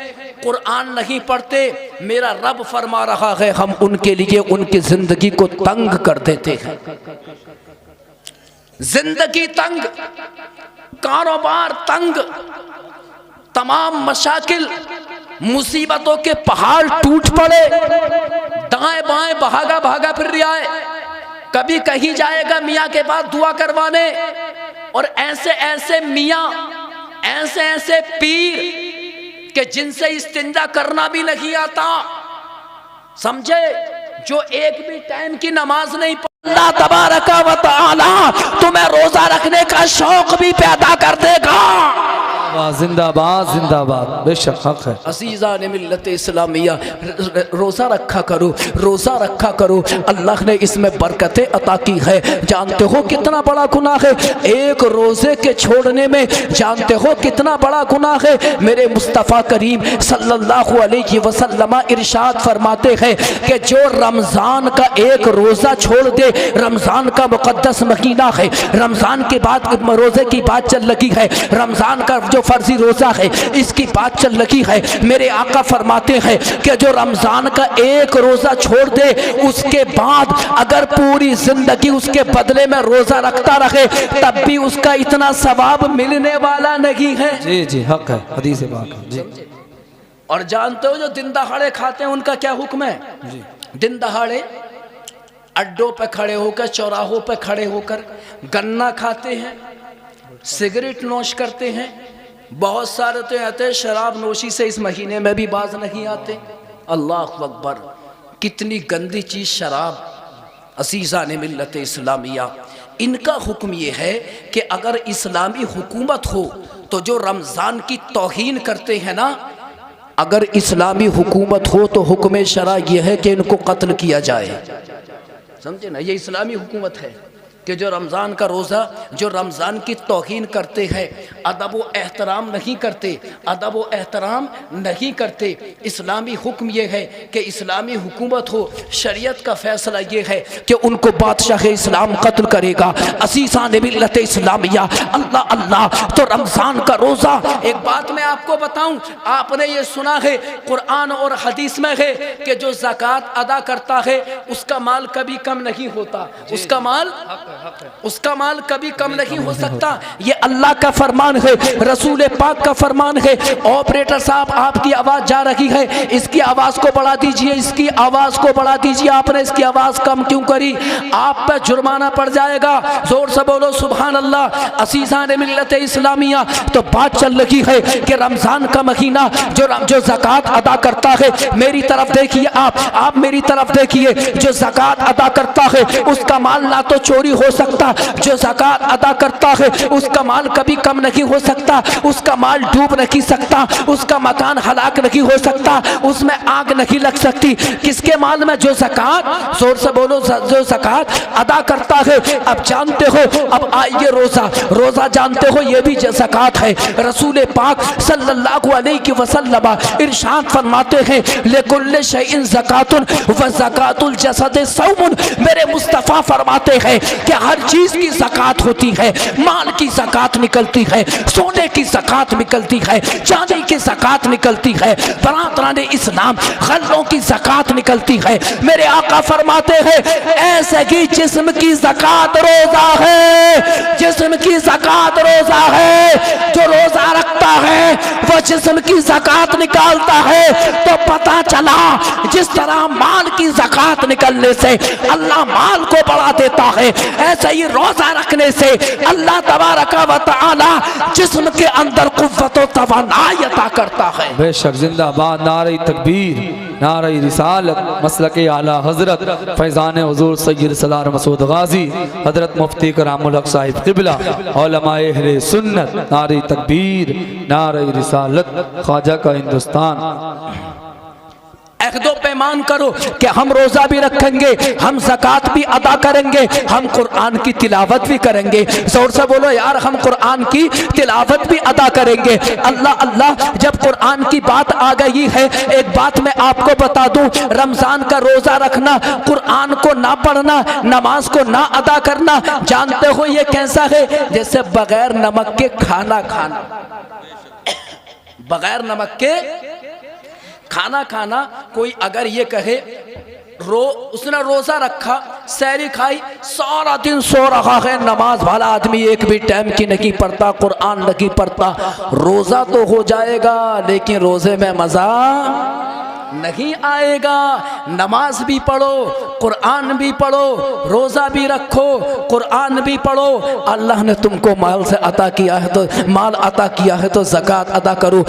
C: कुरान नहीं पढ़ते, मेरा रब फरमा रहा है हम उनके लिए उनकी जिंदगी को तंग कर देते हैं। जिंदगी तंग, कारोबार तंग, तमाम मशाकिल मुसीबतों के पहाड़ टूट पड़े, दाएं बाएं भागा भागा फिर रहा है, कभी कहीं जाएगा मियाँ के पास दुआ करवाने, और ऐसे ऐसे मियाँ, ऐसे ऐसे पीर कि जिनसे इस्तिंजा करना भी नहीं आता, समझे, जो एक भी टाइम की नमाज नहीं पढ़। अल्लाह तबारका व तआला तुम्हें रोजा रखने का शौक भी पैदा कर देगा।
B: जिंदाबाद जिंदाबाद, बेशक हक है।
C: अज़ीज़ा ने मिल्लत इस्लामिया, रोज़ा रखा करो, रोज़ा रखा करो, अल्लाह ने इसमें बरकतें अता की है। जानते हो कितना बड़ा गुनाह है एक रोज़े के छोड़ने में? जानते हो कितना बड़ा गुनाह है? मेरे मुस्तफ़ा करीम सल्लल्लाहु अलैहि वसल्लम इरशाद फरमाते हैं कि जो रमज़ान का एक रोज़ा छोड़ दे, रमज़ान का मुक़द्दस महीना है, रमज़ान के बाद रोज़े की बात चल लगी है, रमज़ान का जो फर्जी रोजा है इसकी बात चल लगी है। मेरे आका फरमाते हैं कि जो रमजान का एक रोजा छोड़ दे, उसके बाद अगर पूरी जिंदगी उसके बदले में रोजा रखता रहे, तब भी उसका इतना सवाब मिलने वाला नहीं है।
B: जी जी हक है, हदीस पाक है जी।
C: और जानते हो जो दिन दहाड़े खाते हैं उनका क्या हुक्म है? जी। दिन दहाड़े अड्डों पे खड़े होकर, चौराहों पे खड़े होकर गन्ना खाते हैं, सिगरेट नोश करते हैं। बहुत सारे तो आते हैं शराब नोशी से इस महीने में भी बाज नहीं आते। अल्लाह अकबर, कितनी गंदी चीज़ शराब। अज़ीज़ा ने मिल्लत इस्लामिया, इनका हुक्म ये है कि अगर इस्लामी हुकूमत हो तो जो रमज़ान की तौहीन करते हैं ना, अगर इस्लामी हुकूमत हो तो हुक्म शरा ये है कि इनको कत्ल किया जाए। समझे ना, ये इस्लामी हुकूमत है कि जो रमज़ान का रोज़ा, जो रमज़ान की तौहीन करते हैं, अदब व एहतराम नहीं करते, अदब व एहतराम नहीं करते। इस्लामी हुक्म ये है कि इस्लामी हुकूमत हो, शरीयत का फ़ैसला ये है कि उनको बादशाह इस्लाम कत्ल करेगा। अज़ीज़ा ने मिल्लत इस्लामिया, अल्लाह अल्लाह, तो रमज़ान का रोज़ा, एक बात मैं आपको बताऊं, आपने ये सुना है कुरान और हदीस में है कि जो ज़कात अदा करता है उसका माल कभी कम नहीं होता, उसका माल कभी कम नहीं हो सकता। ये अल्लाह का फरमान है, रसूल पाक का फरमान है। ऑपरेटर साहब आपकी आवाज जा रही है, इसकी आवाज को बढ़ा दीजिए, इसकी आवाज को बढ़ा दीजिए। आपने इसकी आवाज कम क्यों करी? आप पे जुर्माना पड़ जाएगा। जोर से बोलो सुभान अल्लाह। अज़ीज़ा ने मिल्लत इस्लामिया, तो बात चल रही है कि रमजान का महीना जो ज़कात अदा करता है, मेरी तरफ देखिए, आप मेरी तरफ देखिए, जो ज़कात अदा करता है उसका माल ना तो चोरी हो सकता, जो ज़कात अदा करता है उसका माल कभी कम नहीं हो सकता, उसका माल डूब नहीं सकता, उसका मकान हलाक नहीं हो सकता, उसमें आग नहीं लग सकती। किसके माल में? जो ज़कात, जोर से बोलो, जो ज़कात अदा करता है। अब जानते हो, अब आइए रोज़ा जानते हो ये भी ज़कात है। रसूल पाक सल्लल्लाहु अलैहि वसल्लम इरशाद फरमाते हैं, लिकुल्लि शैइन ज़कातुन व ज़कातुल जसद सौमुन। मेरे मुस्तफ़ा फरमाते हैं कि हर चीज की ज़कात होती है। माल की ज़कात निकलती है, सोने की ज़कात निकलती है, चांदी की ज़कात निकलती है, तरह इस्लाम खल्लों की ज़कात निकलती है। मेरे आका फरमाते हैं ऐसे की जिस्म की ज़कात रोज़ा है, जिस्म की ज़कात रोज़ा है। जो रोज़ा रखता है वो जिस्म की ज़कात निकालता है। तो पता चला जिस तरह माल की ज़कात निकलने से अल्लाह माल को बढ़ा देता है, ऐसे ही रोजा रखने से अल्लाह तबारका व तआला जिस्म के अंदर कुव्वत व तवानाई अता करता है।
B: बेशक जिंदाबाद, नारे तकबीर, नारे रिसालत, मसलके आला हजरत फैजान हुजूर सैयद सलार मसूद गाजी हजरत मुफ्ती करामुल हक साहिब क़िबला, उलमाए अहले सुन्नत, नारे तकबीर, नारे रिसालत, ख्वाजा का हिंदुस्तान।
C: अहदो पे ईमान करो कि हम रोजा भी रखेंगे, हम ज़कात भी अदा करेंगे, हम कुरान की तिलावत भी करेंगे। जोर से बोलो यार, हम कुरान की तिलावत भी अदा करेंगे। अल्लाह अल्लाह, जब कुरान की बात आ गई है, एक बात मैं आपको बता दूं, रमजान का रोजा रखना, कुरान को ना पढ़ना, नमाज को ना अदा करना, जानते हो ये कैसा है? जैसे बगैर नमक के खाना खाना, बगैर नमक के खाना खाना। कोई अगर ये कहे उसने रोजा रखा, सहरी खाई, सारा दिन सो रहा है, नमाज वाला आदमी एक भी टाइम की नहीं पढ़ता, कुरान नहीं पढ़ता, रोजा तो हो जाएगा लेकिन रोजे में मजा नहीं आएगा। नमाज भी पढ़ो, कुरान भी पढ़ो, रोजा भी रखो, कुरान भी पढ़ो। अल्लाह ने तुमको माल से अता किया है तो माल अता किया है तो ज़कात अदा करो।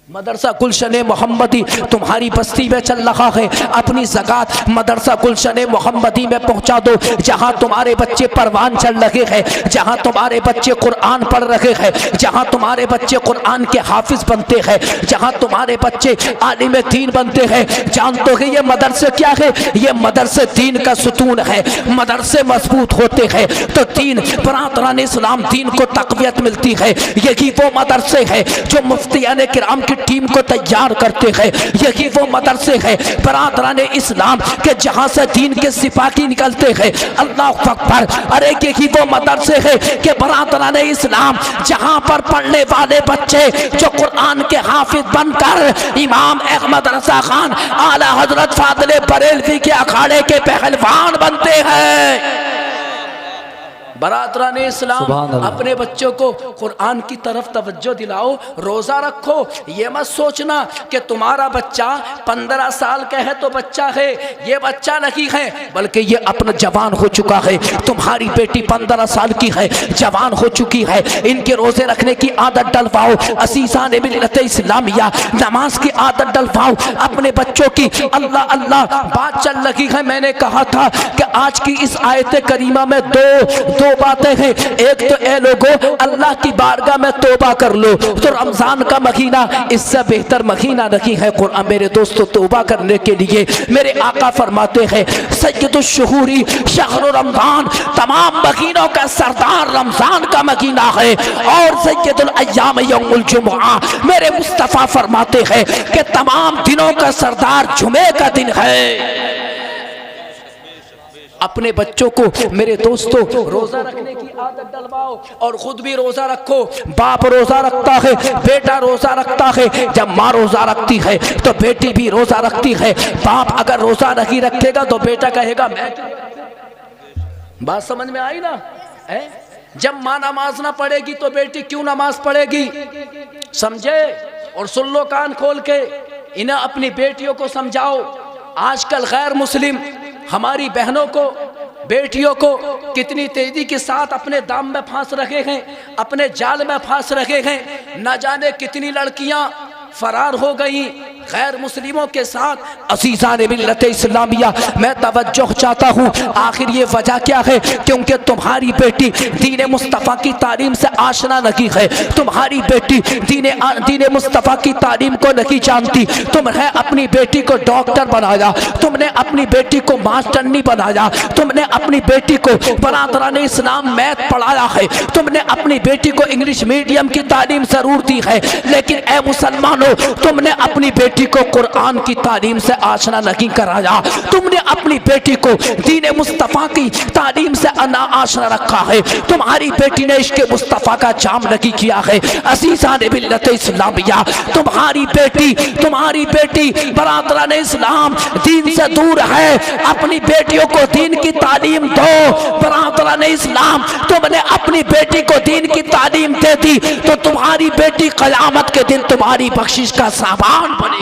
C: मदरसा गुलशन मोहम्मदी तुम्हारी बस्ती में चल रहा है, अपनी ज़कात मदरसा गुलशन मोहम्मदी में पहुंचा दो, जहां तुम्हारे बच्चे परवान चल रहे हैं, जहां तुम्हारे बच्चे कुरान पढ़ रहे हैं, जहां तुम्हारे बच्चे कुरान के हाफिज बनते हैं, जहां तुम्हारे बच्चे आलिम दीन बनते हैं। जानते हो ये मदरसे क्या है? ये मदरसे दीन का सुतून है। मदरसे मजबूत होते हैं तो दीन, बरादरान इस्लाम, दीन को तक़वियत मिलती है। यही वो मदरसे है जो मुफ्तियान किराम की टीम को तैयार करते हैं। यही वो मदरसे हैं बरादरान इस्लाम के जहां से दीन के सिपाही निकलते हैं। अल्लाह अकबर। अरे यही वो मदरसे हैं कि बरादरान इस्लाम जहां पर पढ़ने वाले बच्चे जो कुरान के हाफिज बनकर इमाम अहमद रजा खान आला हजरत फादले बरेलवी के अखाड़े के पहलवान बनते हैं। बरादरान इस्लाम, अपने बच्चों को कुरान की तरफ तवज्जो दिलाओ, रोजा रखो। ये मत सोचना कि तुम्हारा बच्चा 15 साल का है तो बच्चा है, ये बच्चा नहीं है, बल्कि ये अपना जवान हो चुका है। तुम्हारी बेटी 15 साल की है, जवान हो चुकी है, इनके रोजे रखने की आदत डलवाओ। असीसाने मिल्लत इस्लामिया, नमाज की आदत डलवाओ अपने बच्चों की। अल्लाह अल्लाह, बात चल रही है, मैंने कहा था कि आज की इस आयत करीमा में दो बातें हैं। एक तो ए लोगो, अल्लाह की बारगाह में तौबा कर लो। तो रमजान का महीना इससे बेहतर महीना नहीं है कुरान मेरे दोस्तों तौबा करने के लिए। मेरे आका फरमाते हैं सय्यदुश शुहूरी शहर रमजान, तमाम महीनों का सरदार रमजान का महीना है। और सय्यदुल अय्याम यौमुल जुमुआ, मेरे मुस्तफा फरमाते हैं कि तमाम दिनों का सरदार जुमे का दिन है। अपने बच्चों को मेरे दोस्तों रोजा रखने की आदत डलवाओ और खुद भी रोजा रखो। बाप रोजा रखता है, बेटा रोजा रखता है। जब माँ रोजा रखती है तो बेटी भी रोजा रखती है। बाप अगर रोजा नहीं रखेगा तो बेटा कहेगा मैं। बात समझ में आई ना? जब माँ नमाज ना पढ़ेगी तो बेटी क्यों नमाज पढ़ेगी? समझे? और सुन लो कान खोल के, इन्हें अपनी बेटियों को समझाओ। आजकल गैर मुस्लिम हमारी बहनों को, बेटियों को कितनी तेजी के साथ अपने दाम में फांस रखे हैं, अपने जाल में फांस रखे हैं। न जाने कितनी लड़कियां फरार हो गई गैर मुस्लिमों के साथ। अज़ीज़ान मिल्लत इस्लामिया, मैं तवज्जो चाहता हूँ, आखिर ये वजह क्या है? क्योंकि तुम्हारी बेटी दीन मुस्तफ़ा की तालीम से आशना नहीं है। तुम्हारी बेटी दीन मुस्तफ़ा की तालीम को नहीं जानती। तुमने अपनी बेटी को डॉक्टर बनाया, तुमने अपनी बेटी को मास्टरनी बनाया, तुमने अपनी बेटी को बरादरान इस्लाम मैथ पढ़ाया है, तुमने अपनी बेटी को इंग्लिश मीडियम की तालीम जरूर दी है। लेकिन ए मुसलमानों, तुमने अपनी बेटी को कुरान की तालीम से आशना नहीं कराया। तुमने अपनी बेटी को दीन मुस्तफ़ा की तालीम से आशना रखा है। तुम्हारी बेटी ने इश्क़ मुस्तफ़ा का जाम नहीं किया है। अज़ीज़ान मिल्लत इस्लामिया, तुम्हारी बेटी बरादरान इस्लाम दीन से दूर है। अपनी बेटियों को दीन की तालीम दो। बरादरान इस्लाम, तुमने अपनी बेटी को दीन की तालीम दे दी तो तुम्हारी बेटी क़यामत के दिन तुम्हारी बख्शिश का सामान बनेगी।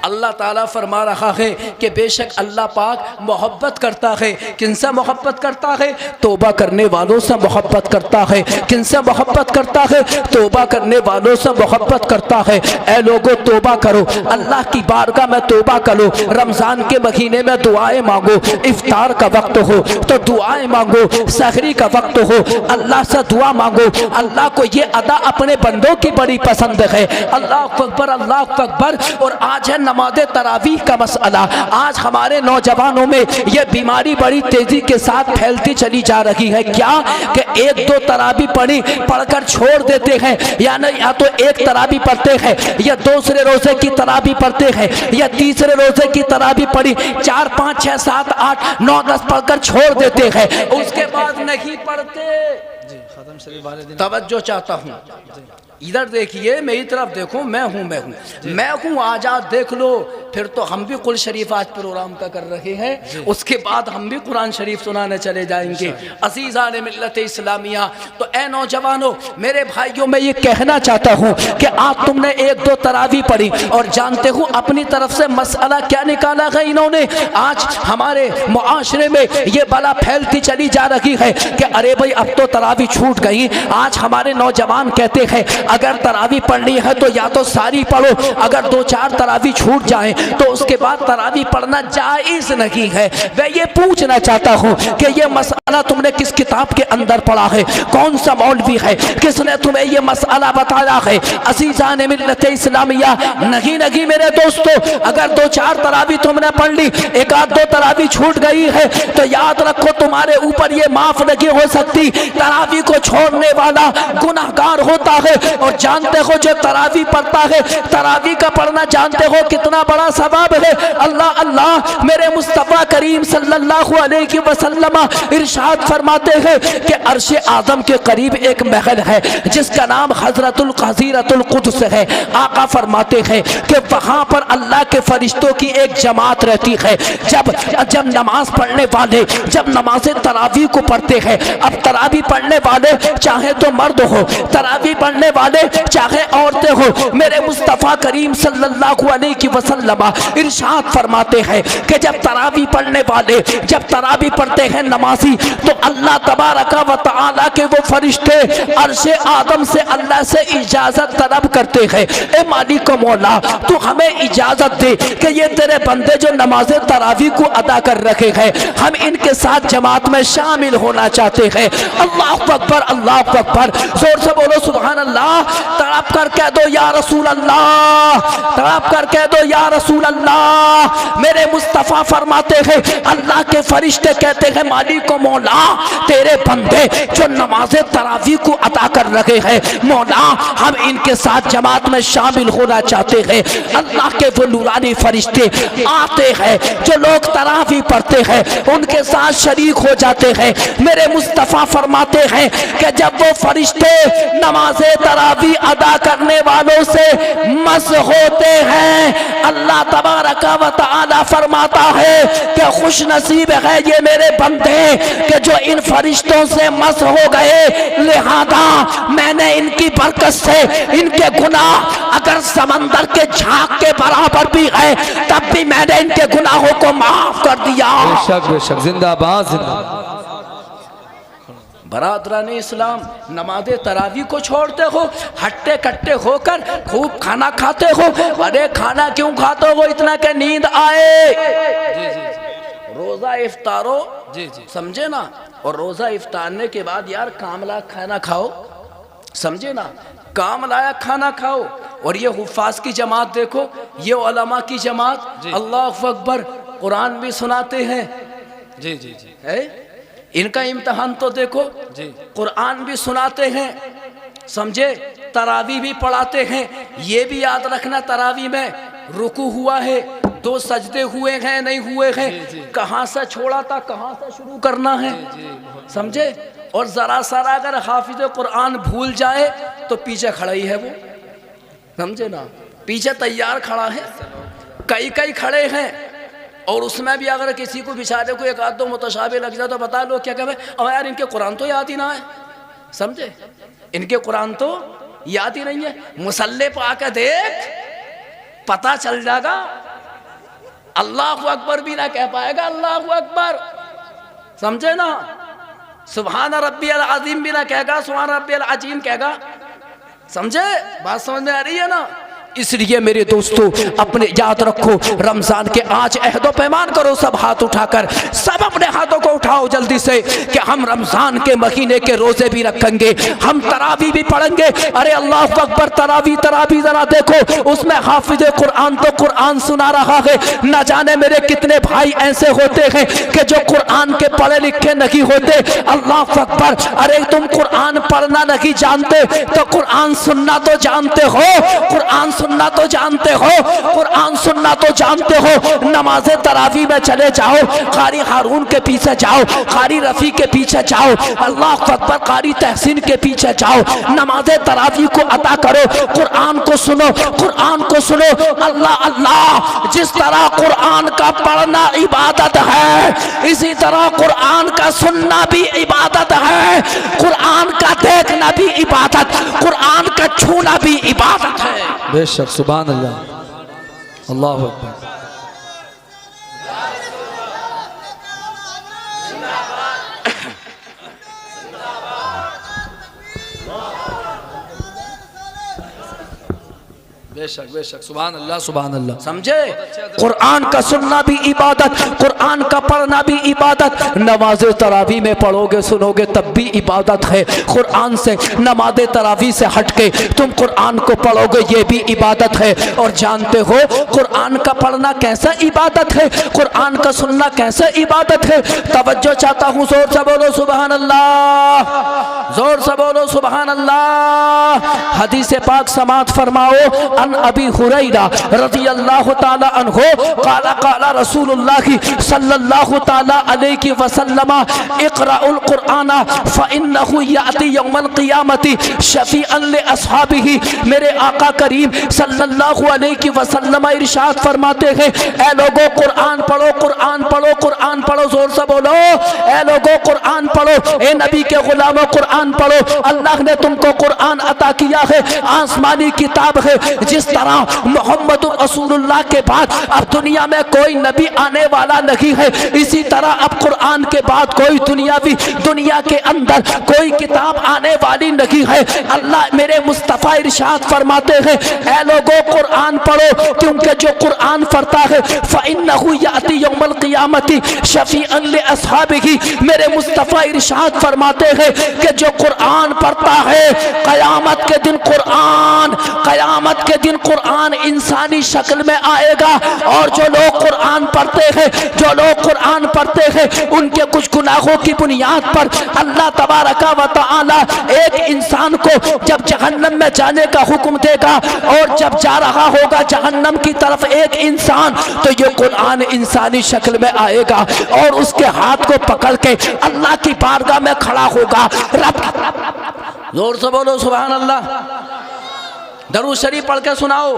C: अल्लाह ताला फरमा रहा है कि बेशक अल्लाह पाक मोहब्बत करता है। किनसे मोहब्बत करता है? तौबा करने वालों से मोहब्बत करता है। किनसे मोहब्बत करता है? तौबा करने वालों से मोहब्बत करता है। ऐ लोगों तौबा करो, अल्लाह की बारगाह में तौबा करो। रमज़ान के महीने में दुआएं मांगो, इफ्तार का वक्त हो तो दुआएं मांगो, सहरी का वक्त हो अल्लाह से दुआ मांगो। अल्लाह को ये अदा अपने बंदों की बड़ी पसंद है। अल्लाह अकबर, अल्लाह अकबर। और आज है नमाज तरावीह का मसला। आज हमारे नौजवानों में ये बीमारी बड़ी तेजी के साथ फैलती चली जा रही है। क्या कि एक दो तरावी पढ़ी पढ़कर छोड़ देते हैं, या तो एक तरावी पढ़ते हैं या दूसरे रोजे की तरावी पढ़ते हैं या तीसरे रोजे की तरावी पढ़ी 4 5 6 7 8 9 10 पढ़कर छोड़ देते हैं, उसके बाद नहीं पढ़ते। तवज्जो चाहता हूँ, इधर देखिए, मेरी तरफ देखो, मैं हूँ आजाद देख लो। फिर तो हम भी कुल शरीफ आज प्रोग्राम का कर रहे हैं, उसके बाद हम भी कुरान शरीफ सुनाने चले जाएंगे। अज़ीज़ान मिल्लत इस्लामिया, तो ए नौजवानों, मेरे भाइयों, मैं ये कहना चाहता हूँ कि आज तुमने एक दो तरावी पढ़ी और जानते हो अपनी तरफ से मसला क्या निकाला है इन्होंने। आज हमारे मुआशरे में ये बला फैलती चली जा रही है कि अरे भाई अब तो तरावी छूट गई। आज हमारे नौजवान कहते हैं अगर तरावी पढ़नी है तो या तो सारी पढ़ो, अगर 2-4 तरावी छूट जाए तो उसके बाद तरावी पढ़ना जायज नहीं है। मैं ये पूछना चाहता हूँ कि ये मसला तुमने किस किताब के अंदर पढ़ा है? कौन सा मौलवी है, किसने तुम्हें ये मसला बताया है? अज़ीज़ान मिल्लत इस्लामिया, नहीं मेरे दोस्तों, अगर 2-4 तरावी तुमने पढ़ ली, 1-2 तरावी छूट गई है तो याद रखो तुम्हारे ऊपर ये माफ नहीं हो सकती। तरावी को छोड़ने वाला गुनाहगार होता है। और जानते हो जो तरावी पढ़ता है, तरावी का पढ़ना जानते हो कितना बड़ा सवाब है। अल्लाह अल्लाह, मेरे मुस्तफ़ा करीम सल्लल्लाहु अलैहि वसल्लम इरशाद फरमाते हैं कि अर्शे आज़म के करीब एक महल है जिसका नाम हज़रतुल क़ज़ीरतुल क़ुद्स है। आका फरमाते हैं कि वहाँ पर अल्लाह के फरिश्तों की एक जमात रहती है। जब नमाज पढ़ने वाले जब नमाज तरावी को पढ़ते हैं, अब तरावी पढ़ने वाले चाहे तो मर्द हो, तरावी पढ़ने वाले चाहे औरतें हो, मेरे मुस्तफ़ा करीम सल्लल्लाहु अलैहि वसल्लम इरशाद फरमाते हैं कि जब तरावी पढ़ने वाले जब तरावी पढ़ते हैं नमाजी, तो अल्लाह तबारक व तआला के वो फरिश्ते अर्शे आदम से अल्लाह से इजाजत तलब करते हैं, ए मालिक मौला तू हमें इजाजत दे कि ये तेरे बंदे जो नमाज तरावी को अदा कर रखे हैं, हम इनके साथ जमात में शामिल होना चाहते हैं। अल्लाह अकबर, अल्लाह अकबर, जोर से बोलो सुभान अल्लाह। तड़प कर कह दो या रसूल अल्लाह, तड़प कर कह दो या रसूल अल्लाह। मेरे मुस्तफ़ा फरमाते हैं, अल्लाह के फरिश्ते कहते हैं मालिक को मौला तेरे बंदे जो नमाज तरावी को अदा कर रहे हैं, मौला हम इनके साथ जमात में शामिल होना चाहते हैं। अल्लाह के वो नूरानी फरिश्ते आते हैं, जो लोग तरावी पढ़ते हैं उनके साथ शरीक हो जाते हैं। मेरे मुस्तफ़ा फरमाते हैं कि जब वो फरिश्ते नमाज तरावी अदा करने वालों से मस होते हैं, अल्लाह तबारक व तआला फरमाता है कि खुश नसीब है ये मेरे बंदे कि जो इन फरिश्तों से मस हो गए, लिहाजा मैंने इनकी बरकत से इनके गुनाह अगर समंदर के झाग के बराबर भी है तब भी मैंने इनके गुनाहों को माफ कर दिया।
B: बेशक बेशक, जिंदाबाद जिंदाबाद।
C: बरादरान इस्लाम, नमाज तरावी को छोड़ते हो, हट्टे कट्टे होकर खूब खाना खाते हो। अरे खाना क्यों खाते हो इतना के नींद आए? रोजा इफ्तारो, समझे ना, और रोजा इफ्तारने के बाद यार कामला खाना खाओ, समझे ना, काम लायक खाना खाओ। और ये हुफ़ाज़ की जमात देखो, ये उलमा की जमात, अल्लाह अकबर, कुरान भी सुनाते हैं।
B: जी जी जी
C: है इनका इम्तहान तो देखो जी, कुरान भी सुनाते हैं, समझे, तरावी भी पढ़ाते हैं। ये भी याद रखना तरावी में रुकू हुआ है, 2 सजदे हुए हैं नहीं हुए हैं, कहाँ से छोड़ा था कहाँ से शुरू करना है, समझे। और ज़रा सारा अगर हाफिज कुरान भूल जाए तो पीछे खड़ा ही है वो, समझे ना, पीछे तैयार खड़ा है, कई खड़े हैं। और उसमें भी अगर किसी को बेचारे को 1-2 मुतशाबे लग जाए तो बता लो क्या कहें, अब यार इनके कुरान तो याद ही ना है, समझे, इनके कुरान तो याद ही नहीं है। मुसल्ले पर आकर देख, पता चल जाएगा अल्लाह अकबर भी ना कह पाएगा, अल्लाह अकबर, समझे ना। सुभान रब्बियल अजीम भी ना कहेगा, सुभान रब्बियल अजीम कहेगा, समझे, बात समझ में आ रही है ना। इसलिए मेरे दोस्तों अपने याद रखो, रमजान के आज अहदो पैमान करो, सब हाथ उठाकर, सब अपने हाथों को उठाओ जल्दी से कि हम रमजान के महीने के रोजे भी रखेंगे, हम तरावी भी पढ़ेंगे। अरे अल्लाह अकबर, तरावी तरावी जरा देखो, उसमें हाफिज कुरान तो कुरान सुना रहा है। न जाने मेरे कितने भाई ऐसे होते हैं कि जो कुरान के पढ़े लिखे नहीं होते। अल्लाह अकबर, अरे तुम कुरान पढ़ना नहीं जानते तो कुरान सुनना तो जानते हो, कुरान सुनना तो जानते हो, कुरान सुनना तो जानते हो। नमाज़े तरावी में चले जाओ, कारी हारून के पीछे जाओ, कारी रफ़ी के पीछे जाओ, अल्लाह अकबर, कारी तहसीन के पीछे जाओ, नमाज़े तरावी को अदा करो, कुरान को सुनो, कुरान को सुनो। अल्लाह अल्लाह, जिस तरह कुरान का पढ़ना इबादत है, इसी तरह कुरान का सुनना भी इबादत है, कुरान का देखना भी इबादत, कुरान का छूना भी इबादत है।
B: बेशक, सुभान अल्लाह, अल्लाह अकबर। बेशक बेशक, सुभान अल्लाह, सुभान अल्लाह,
C: समझे। कुरान का सुनना भी इबादत, कुरान का पढ़ना भी इबादत। नमाज तरावी में पढ़ोगे सुनोगे तब भी इबादत है। कुरान से नमाज तरावी से हटके तुम कुरान को पढ़ोगे ये भी इबादत है। और जानते हो कुरान का पढ़ना कैसा इबादत है, कुरान का सुनना कैसा इबादत है। तवज्जो चाहता हूँ, जोर से बोलो सुभान अल्लाह, जोर से बोलो सुभान अल्लाह। हदीस पाक समात फरमाओ, अन अबी हुरैरा रज़ियल्लाहु ताला अन्हु क़ाला क़ाला रसूलुल्लाह सल्लल्लाहु ताला अलैहि वसल्लम इक़राउल कुरआना फ़इन्नहु याती यौमल क़ियामति शफ़ीअन लि अस्हाबिही। मेरे आका करीम सल्लल्लाहु अलैहि वसल्लम इरशाद फरमाते हैं, ए लोगों कुरान पढ़ो, कुरान पढ़ो, कुरान पढ़ो, जोर से बोलो, ए लोगों कुरान पढ़ो, ए नबी के गुलामों कुरान पढ़ो। अल्लाह ने तुमको कुरान अता किया है, आसमानी किताब है। जिस तरह मोहम्मद रसूलुल्लाह के बाद अब दुनिया में कोई नबी आने वाला नहीं है, इसी तरह अब कुरान के बाद कोई दुनिया के अंदर कोई किताब आने वाली नहीं है। अल्लाह मेरे मुस्तफ़ा इरशाद फरमाते हैं, ऐ लोगों कुरान पढ़ो, क्योंकि जो कुरान पढ़ता है फ़इन्नहु याती यौमल क़ियामति शफ़ीअन लि अस्हाबिही। मेरे मुस्तफ़ा इरशाद फरमाते हैं कि जो कुरान पढ़ता है क़यामत के दिन क़यामत के दिन कुरान इंसानी शक्ल में आएगा। और जो लोग कुरान पढ़ते हैं, जो लोग कुरान पढ़ते हैं, उनके कुछ गुनाहों की बुनियाद पर अल्लाह तबारका व तआला एक इंसान को जब जहन्नम में जाने का हुक्म देगा, और जब जा रहा होगा जहन्नम की तरफ एक इंसान, तो ये कुरान इंसानी शक्ल में आएगा और उसके हाथ को पकड़ के अल्लाह की बारगाह में खड़ा होगा। जोर से बोलो सुभान अल्लाह। दरूद शरीफ पढ़ के सुनाओ।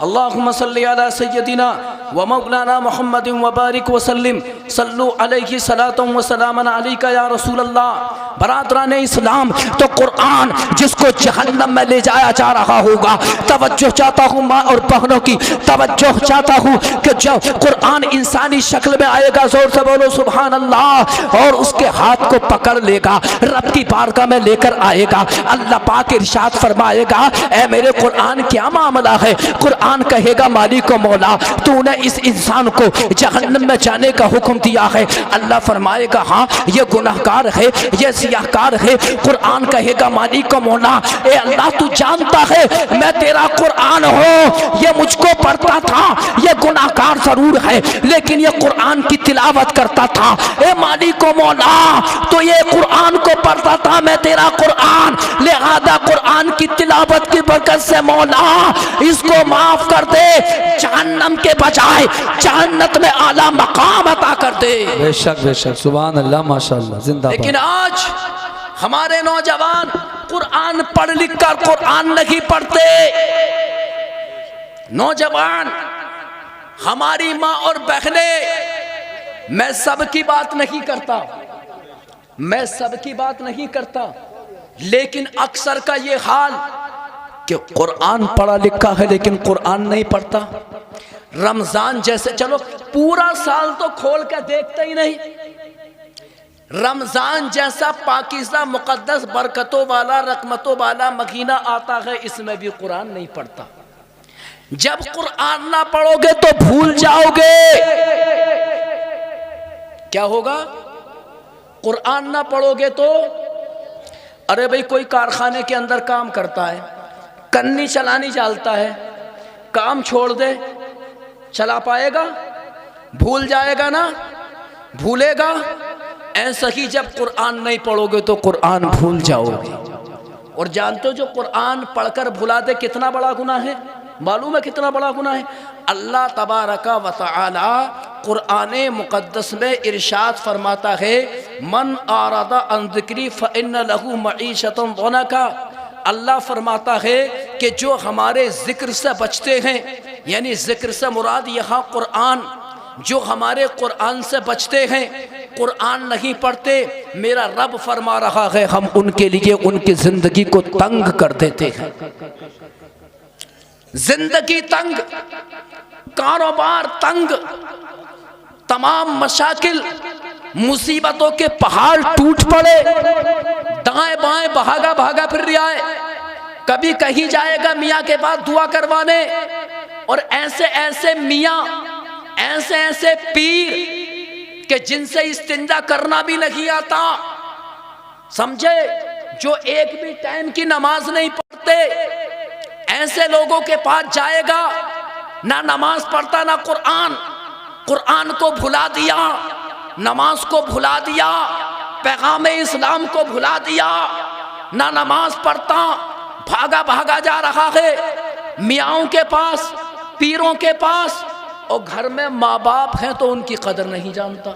C: अल्लाहुम्मा सल्ली अला सय्यदिना व मौलाना मुहम्मदिन व बारिक व सल्लिम सल्लु अलैहि सलातम व सलामन अलैका या रसूल अल्लाह। बरादरान इस्लाम, तो कुरान जिसको जहन्नम में ले जाया जा रहा होगा, तवज्जो चाहता हूँ माँ और बहनों की, तवज्जो चाहता हूँ कि जब कुरान इंसानी शक्ल में आएगा, जोर से बोलो सुभान अल्लाह, और उसके हाथ को पकड़ लेगा, रब की बारगाह में लेकर आएगा। अल्लाह पाक इरशाद फरमाएगा, ऐ मेरे कुरान क्या मामला है। कुरान कहेगा, मालिक को मौला, तूने इस इंसान को जहन्नम में जाने का हुक्म दिया है। अल्लाह फरमाएगा, हाँ ये गुनाहगार है, ये सियाहकार है। कुरान कहेगा, मालिक को मौला, ए अल्लाह तू जानता है मैं तेरा कुरान हूँ, ये मुझको पढ़ता था, ये गुनाहगार जरूर है लेकिन ये कुरान की तिलावत करता था। ए मालिक को मौला, तो ये कुरान को पढ़ता था, मैं तेरा कुरान, लिहाजा कुरान की तिलावत की बरकत से मौला इसको माफ कर दे, जहन्नम के बजाय जन्नत में आला मकाम अता कर दे।
B: बेशक बेशक, सुभान अल्लाह, माशाअल्लाह, जिंदाबाद।
C: लेकिन आज हमारे नौजवान कुरान पढ़ लिख कर कुरान नहीं पढ़ते। नौजवान, हमारी माँ और बहनें, मैं सबकी बात नहीं करता, मैं सबकी बात नहीं करता, लेकिन अक्सर का ये हाल कि कुरान पढ़ा लिखा है लेकिन कुरान नहीं पढ़ता। रमजान जैसे, चलो पूरा साल तो खोल के देखते ही नहीं, रमजान जैसा पाकीज़ा मुकद्दस बरकतों वाला रहमतों वाला महीना आता है, इसमें भी कुरान नहीं पढ़ता। जब कुरान ना पढ़ोगे तो भूल जाओगे। क्या होगा? कुरान ना पढ़ोगे तो, अरे भाई कोई कारखाने के अंदर काम करता है, कन्नी चलानी जानता है, काम छोड़ दे, चला पाएगा? भूल जाएगा ना, भूलेगा। ऐसा ही जब कुरान नहीं पढ़ोगे तो कुरान भूल जाओगे। और जानते हो जो कुरान पढ़कर भुला दे कितना बड़ा गुनाह है? मालूम है कितना बड़ा गुनाह है? अल्लाह तबारका व तआला कुरान मुक़द्दस में इरशाद फरमाता है, मन आरादा अन ज़िक्री फ़इन्न लहू मईशतन ज़नका। अल्लाह फरमाता है कि जो हमारे ज़िक्र से बचते हैं, यानी ज़िक्र से मुराद यहाँ कुरान, जो हमारे कुरान से बचते हैं, कुरान नहीं पढ़ते, मेरा रब फरमा रहा है हम उनके लिए उनकी ज़िंदगी को तंग कर देते हैं। जिंदगी तंग, कारोबार तंग, तमाम मशाकिल मुसीबतों के पहाड़ टूट पड़े, दाएं बाएं भागा भागा फिर रहा है, कभी कहीं जाएगा मियाँ के पास दुआ करवाने, और ऐसे ऐसे मियाँ, ऐसे ऐसे पीर कि जिनसे इस्तिंजा करना भी नहीं आता, समझे, जो एक भी टाइम की नमाज नहीं पढ़ते, ऐसे लोगों के पास जाएगा, ना नमाज पढ़ता ना कुरान, कुरान को भुला दिया, नमाज को भुला दिया, पैगाम इस्लाम को भुला दिया, ना नमाज पढ़ता, भागा भागा जा रहा है मियाँओं के पास, पीरों के पास, और घर में माँ बाप हैं तो उनकी कदर नहीं जानता।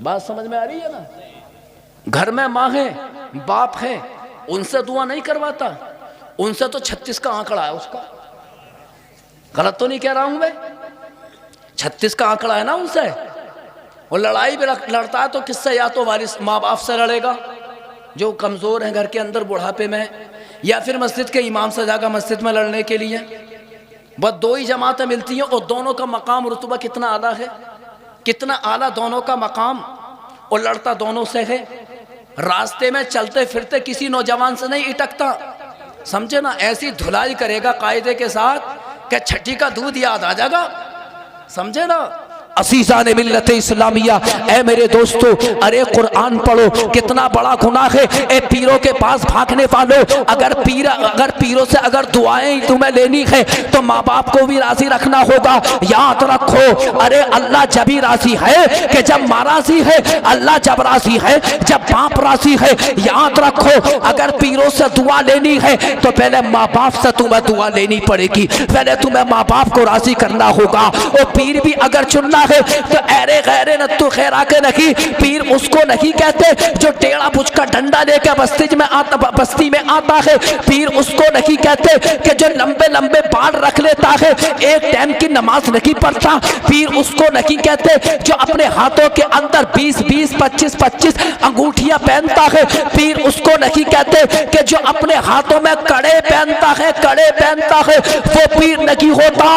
C: बात समझ में आ रही है ना? घर में माँ है, बाप है, उनसे दुआ नहीं करवाता, उनसे तो 36 का आंकड़ा है उसका। गलत तो नहीं कह रहा हूं मैं? 36 का आंकड़ा है ना उनसे। और लड़ाई भी लड़ता है तो किससे? या तो वारिस माँ बाप से लड़ेगा जो कमज़ोर हैं घर के अंदर बुढ़ापे में, या फिर मस्जिद के इमाम से जाकर मस्जिद में लड़ने के लिए। बस दो ही जमातें मिलती हैं, और दोनों का मकाम रुतबा कितना आला है, कितना आला दोनों का मकाम, और लड़ता दोनों से है। रास्ते में चलते फिरते किसी नौजवान से नहीं इटकता, समझे ना? ऐसी धुलाई करेगा कायदे के साथ कि छठी का दूध याद आ जाएगा, समझे ना? असीज़ान मिल्लत इस्लामिया, ए मेरे दोस्तों, अरे कुरान पढ़ो, कितना बड़ा गुनाह है। ए पीरों के पास भागने वालों, अगर पीरों से अगर दुआएं तुम्हें लेनी है तो माँ बाप को भी राजी रखना होगा। याद रखो, अरे अल्लाह जब ही राजी है कि जब माँ राजी है, अल्लाह जब राजी है जब बाप राजी है। याद रखो, अगर पीरों से दुआ लेनी है तो पहले माँ बाप से तुम्हें दुआ लेनी पड़ेगी, पहले तुम्हें माँ बाप को राजी करना होगा। और पीर भी अगर चुनना है तो अरे गैरे न तू खैरा के नहीं, पीर उसको नहीं कहते जो टेढ़ा पुचका डंडा लेकर बस्ती में आता है। पीर उसको नहीं कहते कि जो लंबे लंबे बाल रख लेता है, एक टाइम की नमाज नहीं पढ़ता। पीर उसको नहीं कहते जो अपने हाथों के अंदर 20-20, 25-25 अंगूठियां पहनता है। पीर उसको नहीं कहते कि जो अपने हाथों में कड़े पहनता है, कड़े पहनता है, वो पीर नहीं होता।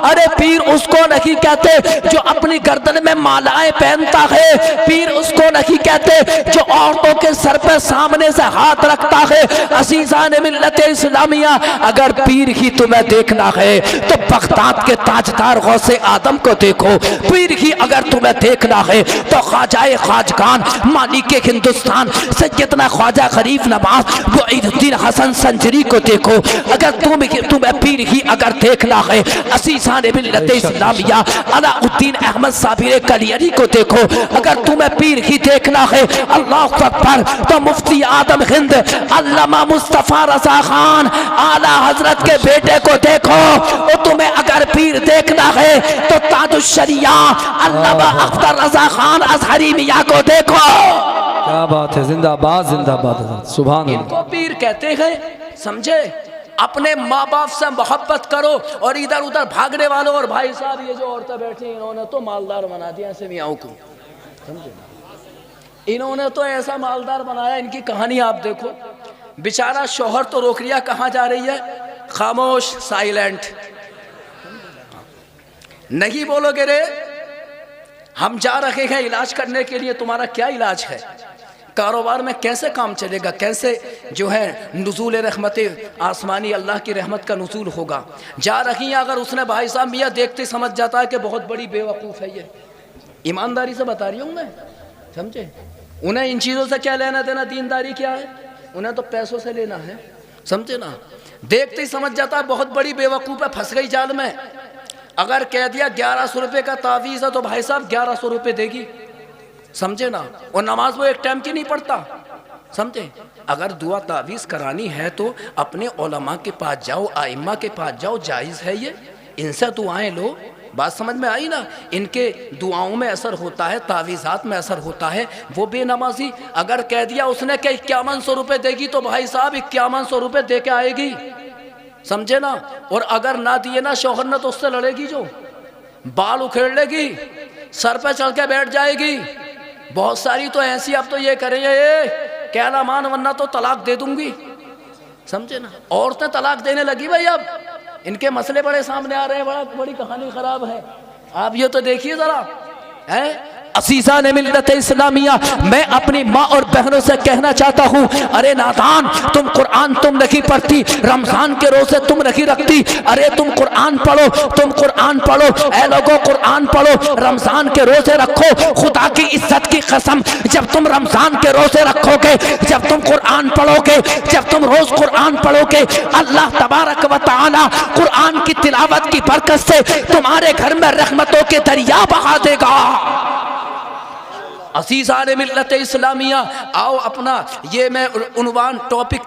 C: अरे पीर उसको नहीं कहते जो अपनी गर्दन में मालाएं पहनता है। पीर उसको नहीं कहते जो औरतों के सर पे सामने से हाथ रखता है। अज़ीज़ान मिल्लत इस्लामिया, अगर पीर ही तुम्हें देखना है तो बगदाद के ताजदार गौसे आदम को देखो। पीर ही अगर तुम्हें देखना है तो ख्वाजाए ख्वाजगान, मालिक हिंदुस्तान, सैयदना ख्वाजा गरीब नवाज मुईनुद्दीन हसन संजरी को देखो। अगर तुम्हें पीर ही अगर देखना है, अज़ीज़ान मिल्लत इस्लामिया, अलाउद्दीन अहमद साबिर कलियरी को देखो। अगर तुम्हें पीर ही देखना है, अल्लाह अकबर, तो मुफ्ती आदम हिंद अल्लामा मुस्तफ़ा रज़ा खान आला हजरत के बेटे को देखो। और तुम्हें अगर पीर देखना है तो ताजुश शरिया अल्लामा अख्तर रज़ा खान अज़हरी मियाँ को देखो।
B: क्या बात है, जिंदाबाद जिंदाबाद, सुभान अल्लाह।
C: इनको पीर कहते हैं, समझे? अपने माँ बाप से मोहब्बत करो, और इधर उधर भागने वालों। और भाई साहब, ये जो औरतें बैठी हैं, इन्होंने तो मालदार बना दिया ऐसे मियाँओं को, समझे? इन्होंने तो ऐसा मालदार बनाया, इनकी कहानी आप देखो। बेचारा शौहर तो रोक लिया, कहाँ जा रही है? खामोश, साइलेंट। नहीं बोलोगे रे हम जा रहे हैं इलाज करने के लिए, तुम्हारा क्या इलाज है, कारोबार में कैसे काम चलेगा, कैसे जो है नुज़ूल रहमत आसमानी अल्लाह की रहमत का नुज़ूल होगा। जा रही हैं, अगर उसने भाई साहब मियाँ देखते समझ जाता है कि बहुत बड़ी बेवकूफ़ है ये, ईमानदारी से बता रही हूँ मैं, समझे। उन्हें इन चीज़ों से क्या लेना देना, दीनदारी क्या है, उन्हें तो पैसों से लेना है, समझे ना। देखते ही समझ जाता है बहुत बड़ी बेवकूफ़ है, फंस गई जाल में। अगर कह दिया 1100 रुपये का तावीज़ है तो भाई साहब 1100 रुपये देगी, समझे ना। और नमाज वो एक टाइम की नहीं पढ़ता, समझे। अगर दुआ तावीज़ करानी है तो अपने उलमा के पास जाओ, आइम्मा के पास जाओ, जायज़ है ये, इनसे दुआएं लो। बात समझ में आई ना। इनके दुआओं में असर होता है, तावीज़ात में असर होता है। वो बेनमाजी अगर कह दिया उसने कि 5100 रुपये देगी तो भाई साहब 5100 रुपये दे के आएगी, समझे ना। और अगर ना दिए ना शौहर ने तो उससे लड़ेगी, जो बाल उखेड़ लेगी, सर पे चढ़ के बैठ जाएगी। बहुत सारी तो ऐसी अब तो ये करेंगे, ये कहना मान वरना तो तलाक दे दूंगी, समझे ना। औरतें तलाक देने लगी भाई, अब इनके मसले बड़े सामने आ रहे हैं, बड़ी कहानी खराब है। आप ये तो देखिए जरा, है असीज़ान मिल्लत इस्लामिया, मैं अपनी माँ और बहनों से कहना चाहता हूँ, अरे नादान, तुम कुरान तुम नहीं पढ़ती, रमजान के रोजे तुम नहीं रखती, अरे तुम कुरान पढ़ो, तुम कुरान पढ़ो, ऐ लोगों कुरान पढ़ो, रमजान के रोजे रखो। खुदा की इज्जत की कसम, जब तुम रमजान के रोजे रखोगे, जब तुम कुरान पढ़ोगे, जब तुम रोज कुरान पढ़ोगे, अल्लाह तबारक व तआला कुरान की तिलावत की बरकत से तुम्हारे घर में रहमतों के दरिया बहा देगा। अज़ीज़ान मिल्लत इस्लामिया, आओ अपना ये मैं उन्वान टॉपिक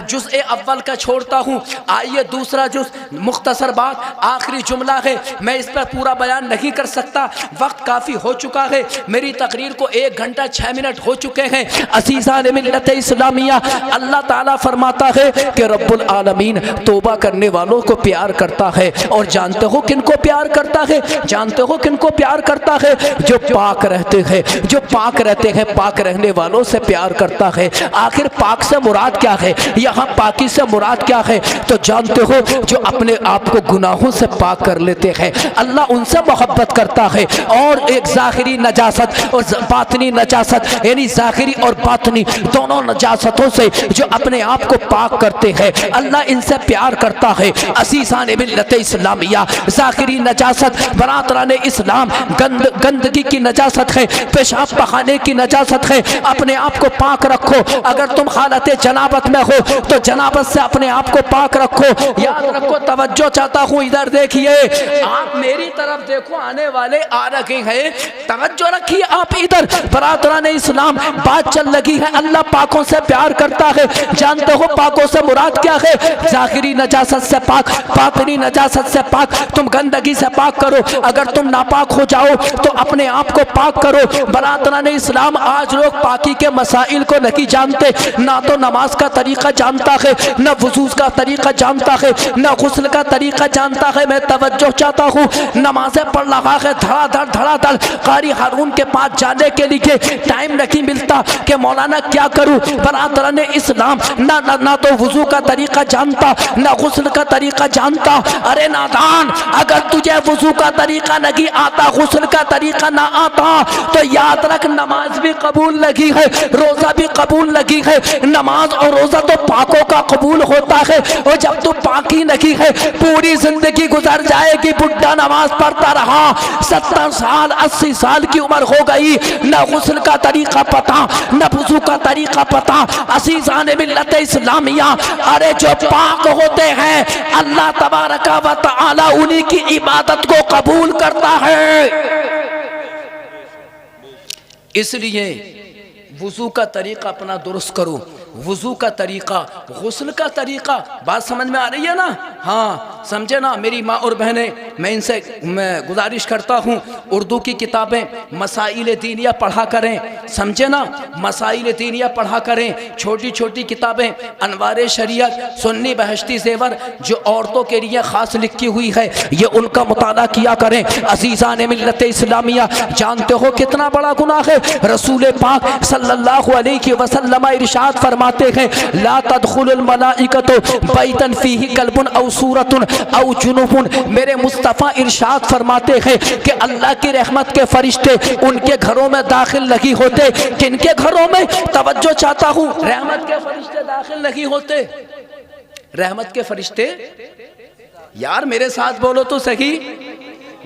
C: जुज़ अव्वल का छोड़ता हूँ। आइए दूसरा जुज़, मुख्तसर बात, आखिरी जुमला है, मैं इस पर पूरा बयान नहीं कर सकता, वक्त काफ़ी हो चुका है। मेरी तकरीर को 1 घंटा 6 मिनट हो चुके हैं। अज़ीज़ान मिल्लत इस्लामिया, अल्लाह ताला फरमाता है कि रब्बुल आलमीन तौबा करने वालों को प्यार करता है। और जानते हो किनको प्यार करता है, जानते हो किनको प्यार करता है, जो पाक रहते हैं, जो पाक रहते हैं, पाक रहने वालों से प्यार करता है। आखिर पाक से मुराद क्या है, यहाँ पाकी से मुराद क्या है, तो जानते हो जो अपने आप को गुनाहों से पाक कर लेते हैं, अल्लाह उनसे मोहब्बत करता है। और एक ज़ाहिरी नजासत और बातनी नजासत, यानी ज़ाहिरी और बातनी दोनों नजासतों से जो अपने आप को पाक करते हैं, अल्लाह इनसे प्यार करता है। अज़ीज़ान मिल्लत इस्लामिया, ज़ाहिरी नजासत बरातरान इस्लाम, गंदगी की नजासत है, पेशाब बहाने की नजासत है। अपने आप को पाक रखो। अगर तुम हालत जनाबत में हो तो जनाबत से अपने आप को पाक रखो। याद रखो, तवज्जो चाहता हूँ, इधर देखिए, आप मेरी तरफ देखो, आने वाले आ रखे हैं, तवज्जो रखिए आप इधर। बरादरान इस्लाम, बात चल लगी है, अल्लाह पाकों से प्यार करता है। जानते हो पाकों से मुराद क्या है, ज़ाहिरी नजासत से पाक, बातिनी नजासत से पाक। तुम गंदगी से पाक करो, अगर तुम नापाक हो जाओ तो अपने आप को पाक करो। बरातरान इस्लाम, आज लोग पाकी के मसाइल को नहीं जानते, ना तो नमाज का तरीका जानता है, ना वुज़ू का तरीका जानता है, ना गुस्ल का तरीका जानता है। मैं तवज्जो चाहता हूँ, नमाजें पढ़ रहा है धड़ाधड़, कारी हारून के पास जाने के लिए टाइम नहीं मिलता कि मौलाना क्या करूँ। बरातरान इस्लाम, ना तो वुज़ू का तरीका जानता, ना गुस्ल का तरीका जानता। अरे नादान, अगर तुझे वुज़ू का तरीका नहीं आता, गुस्ल का तरीका ना आता, तो याद रख नमाज भी कबूल लगी है, रोजा भी कबूल लगी है। नमाज और रोजा तो पाकों का कबूल होता है। और जब तू पाकी नहीं है, पूरी जिंदगी गुजर जाएगी, बुढ़ा नमाज पढ़ता रहा, 70 साल 80 साल की उम्र हो गई, न गुस्ल का तरीका पता, न वुज़ू का तरीका पता। अज़ीज़ान मिल्लत इस्लामिया, अरे जो पाक होते हैं, अल्लाह तबारक व तआला उन्हीं की इबादत को कबूल करता है। इसलिए वुज़ू का तरीका अपना दुरुस्त करो, वुज़ू का तरीका, गुस्ल का तरीका। बात समझ में आ रही है ना? हाँ, समझे ना मेरी माँ और बहनें, मैं इनसे गुजारिश करता हूँ, उर्दू की किताबें मसाइल दीनिया पढ़ा करें, समझे ना, मसाइल दीनिया पढ़ा करें। छोटी छोटी किताबें, अनवार शरीयत, सुन्नी बहश्ती ज़ेवर, जो औरतों के लिए ख़ास लिखी हुई है, ये उनका मुताला किया करें। अज़ीज़ान मिल्लत इस्लामिया, जानते हो कितना बड़ा गुनाह है? रसूल पाक सल्लल्लाहु अलैहि वसल्लम इरशाद फरमा
A: फरमाते हैं ला तदखुलुल मलाइकतु बैतन फीही कल्बुन औ सूरतुन औ जुनुबुन। मेरे मुस्तफ़ा इरशाद फरमाते हैं कि अल्लाह की रहमत के फरिश्ते उनके घरों में दाखिल नहीं होते। किनके घरों में? तवज्जो चाहता हूँ, रहमत के फरिश्ते दाखिल नहीं होते। रहमत के फरिश्ते, यार मेरे साथ बोलो तो सही,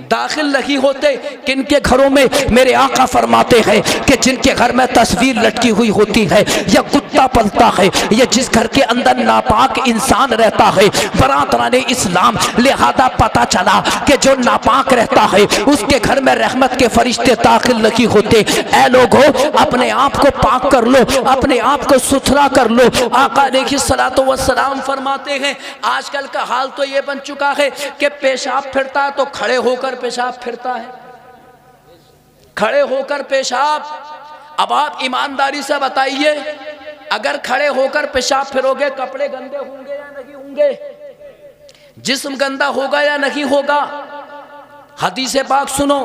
A: दाखिल नहीं होते। किनके घरों में? मेरे आका फरमाते हैं कि जिनके घर में तस्वीर लटकी हुई होती है या कुत्ता पलता है या जिस घर के अंदर नापाक इंसान रहता है। बरादराने इस्लाम, लिहाजा पता चला कि जो नापाक रहता है उसके घर में रहमत के फरिश्ते दाखिल नहीं होते। ऐ लोगों, अपने आप को पाक कर लो, अपने आप को सुथरा कर लो। आका अलैहिस्सलातु वस्सलाम फरमाते हैं आजकल का हाल तो ये बन चुका है कि पेशाब फिरता है तो खड़े होकर पेशाब फिरता है, खड़े होकर पेशाब। अब आप ईमानदारी से बताइए, अगर खड़े होकर पेशाब फिरोगे कपड़े गंदे होंगे या नहीं होंगे? जिस्म गंदा होगा या नहीं होगा? हदीस पाक सुनो,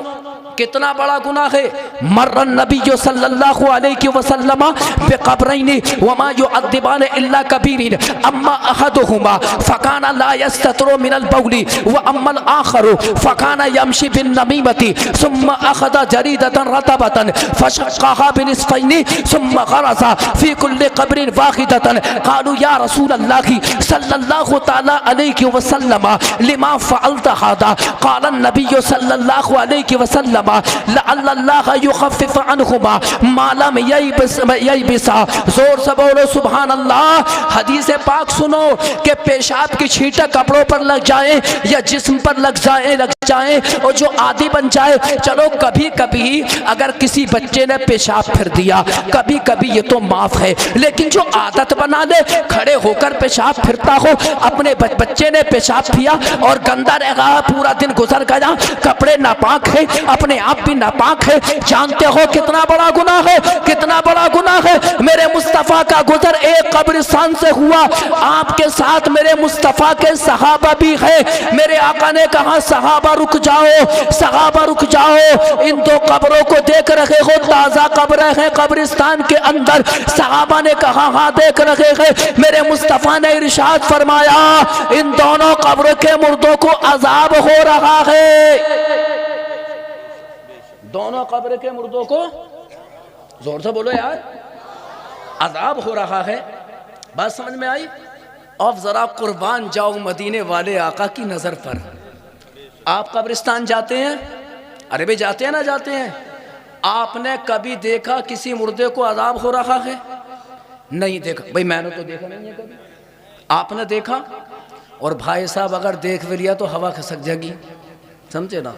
A: कितना बड़ा गुनाह है। मर्रन नबी सल्लल्लाहु अलैहि वसल्लम बिक़ब्रैनि वमा युअद्दिबान इल्ला कबीरिन अम्मा अहदुहुमा फकाना ला यस्ततरु मिनल बौली व अम्मल आखरु फकाना यमशी बिन नमीमति सुम्मा अखदा जरीदतन रतबतन फशक्काहा बिनिस्फैनि सुम्मा गरसा फी कुल्लि क़ब्रिन वाहिदतन। क़ालू या रसूल अल्लाह सल्लल्लाहु तआला अलैहि वसल्लम लिमा फ़अल्त हादा? क़ाल नबी सल्लल्लाहु अलैहि वसल्लम लअल्लाह युखफ्फिफ अन्हुमा मा लम ययबिसा। जोर से बोलो सुभान अल्लाह। हदीस पाक सुनो कि पेशाब की छींटे कपड़ों पर लग जाए या जिस्म पर लग जाए और जो आदि बन जाए। चलो कभी कभी अगर किसी बच्चे ने पेशाब फिर दिया, कभी कभी ये तो माफ है, लेकिन जो आदत बना ले खड़े होकर पेशाब फिरता हो, अपने बच्चे ने पेशाब किया और गंदा रह पूरा दिन गुजर गया, कपड़े नापाक है, अपने आप भी नापाक है, जानते हो कितना बड़ा गुनाह है, कितना बड़ा गुनाह है। मेरे मुस्तफ़ा का गुजर एक कब्रिस्तान से हुआ, आपके साथ मेरे मुस्तफ़ा के सहाबा भी है। मेरे आका ने कहा सहाबा रुक जाओ, सहाबा रुक जाओ, इन दो कब्रों को देख रहे हो, ताज़ा कब्र है कब्रिस्तान के अंदर। सहाबा ने कहा हाँ देख रहे हैं। मेरे मुस्तफ़ा ने इरशाद फरमाया इन दोनों कब्र के मुर्दों को अजाब हो रहा है। दोनों कब्र के मुर्दों को, जोर से बोलो यार, अजाब हो रहा है। बात समझ में आई? अब जरा कुर्बान जाओ मदीने वाले आका की नजर पर। आप कब्रिस्तान जाते हैं? अरे भाई जाते हैं ना, जाते हैं। आपने कभी देखा किसी मुर्दे को अजाब हो रहा है? नहीं देखा। भाई मैंने तो देखा नहीं है कभी। आपने देखा? और भाई साहब अगर देख भी लिया तो हवा खसक जाएगी, समझे ना,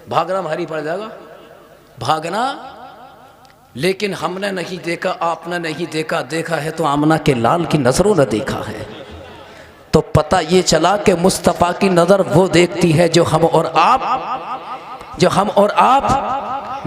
A: भागना भारी पड़ जाएगा, भागना। लेकिन हमने नहीं देखा, आपने नहीं देखा, देखा है तो आमना के लाल की नजरों ने देखा है। तो पता ये चला कि मुस्तफ़ा की नज़र वो देखती है जो हम और आप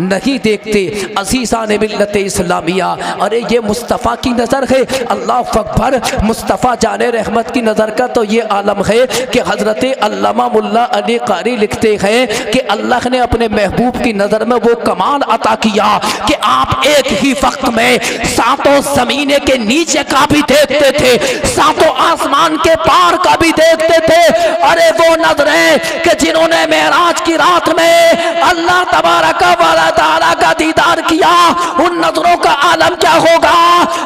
A: नहीं देखते। अज़ीज़ान मिल्लत इस्लामिया, अरे ये मुस्तफ़ा की नज़र है। अल्लाह अकबर। मुस्तफ़ा जाने रहमत की नज़र का तो ये आलम है कि हज़रत अल्लामा मुल्ला अली कारी लिखते हैं कि अल्लाह ने अपने महबूब की नज़र में वो कमाल अता किया कि आप एक ही वक्त में सातों ज़मीने के नीचे का भी देखते थे, सातों आसमान के पार का भी देखते थे। अरे वो नज़रें कि जिन्होंने मेराज की रात में अल्लाह तबारक व तआला का दीदार किया, उन नजरों का आलम क्या होगा।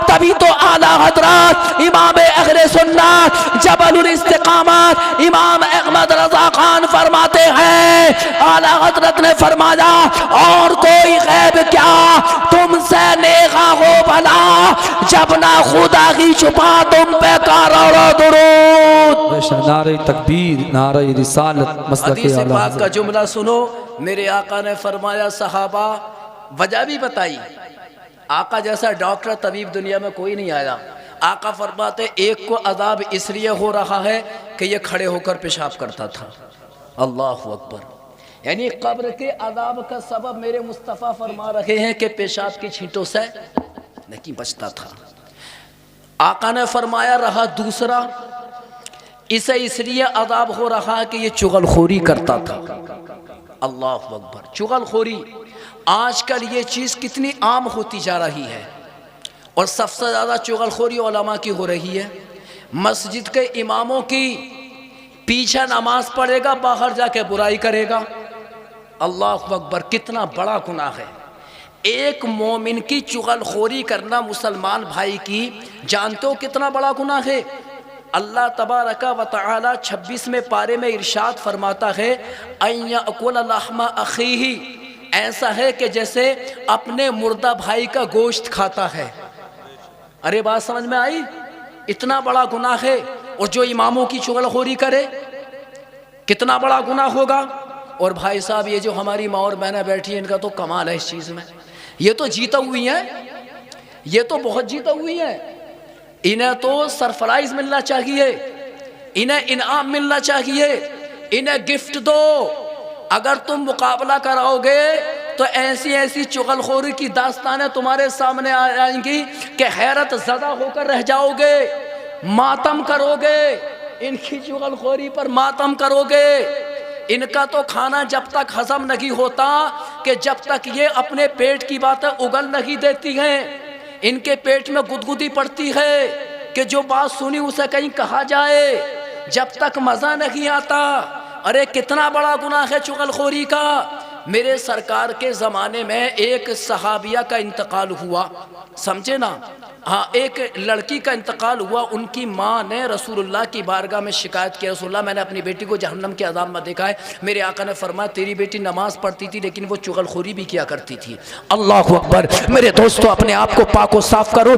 A: तभी तो आला हजरत इमाम अहले सुन्नत जबलुल इस्तिकामत इमाम अहमद रजा खान फरमाते हैं, आला हजरत ने फरमाया और कोई गैब क्या तुमसे नेगा हो भला, जब ना खुदा की छुपा तुम पे करोड़ों दुरूद।
B: नारे तकबीर, नारे रिसालत, मसलके आला हज़रत
C: का जुमला सुनो। मेरे आका ने फरमाया सहाबा, वजह भी बताई। आका जैसा डॉक्टर तबीब दुनिया में कोई नहीं आया। आका फरमाते एक को अजाब इसलिए हो रहा है कि ये खड़े होकर पेशाब करता था। अल्लाह अकबर। यानी कब्र के अजाब का सबब मेरे मुस्तफ़ा फरमा रहे हैं कि पेशाब की छींटों से नहीं बचता था। आका ने फरमाया रहा दूसरा, इसे इसलिए अजाब हो रहा है कि ये चुगलखोरी करता था। अल्लाह अकबर। चुगलखोरी आजकल ये चीज़ कितनी आम होती जा रही है। और सबसे ज़्यादा चुगलखोरी उलमा की हो रही है। मस्जिद के इमामों की पीछे नमाज पढ़ेगा, बाहर जाके बुराई करेगा। अल्लाह अकबर, कितना बड़ा गुनाह है। एक मोमिन की चुगलखोरी करना मुसलमान भाई की, जानते हो कितना बड़ा गुनाह है। अल्लाह तबारक व तआला 26वें पारे में इरशाद फरमाता है, अय्यकुल लहमा अखीही, ऐसा है कि जैसे अपने मुर्दा भाई का गोश्त खाता है। अरे बात समझ में आई? इतना बड़ा गुनाह है। और जो इमामों की चुगलखोरी करे, कितना बड़ा गुनाह होगा। और भाई साहब, ये जो हमारी माँ और बहनें बैठी हैं, इनका तो कमाल है इस चीज़ में। ये तो जीता हुई हैं, ये तो बहुत जीता हुई हैं। इन्हें तो सरप्राइज मिलना चाहिए, इन्हें इनाम मिलना चाहिए, इन्हें गिफ्ट दो। अगर तुम मुकाबला कराओगे तो ऐसी ऐसी चुगलखोरी की दास्तानें तुम्हारे सामने आ जाएंगी कि हैरत ज़दा होकर रह जाओगे, मातम करोगे, इनकी चुगलखोरी पर मातम करोगे। इनका तो खाना जब तक हजम नहीं होता कि जब तक ये अपने पेट की बातें उगल नहीं देती हैं। इनके पेट में गुदगुदी पड़ती है कि जो बात सुनी उसे कहीं कहा जाए, जब तक मज़ा नहीं आता। अरे कितना बड़ा गुनाह है चुगलखोरी का। मेरे सरकार के ज़माने में एक सहाबिया का इंतकाल हुआ, समझे ना। हाँ, एक लड़की का इंतकाल हुआ। उनकी माँ ने रसूलुल्लाह की बारगाह में शिकायत की, रसूलुल्लाह, मैंने अपनी बेटी को जहन्नम के अज़ाब में देखा है। मेरे आका ने फरमाया, तेरी बेटी नमाज पढ़ती थी लेकिन वो चुगलखोरी भी किया करती थी। अल्लाह अकबर। मेरे दोस्तों, अपने आप को पाक व साफ करो।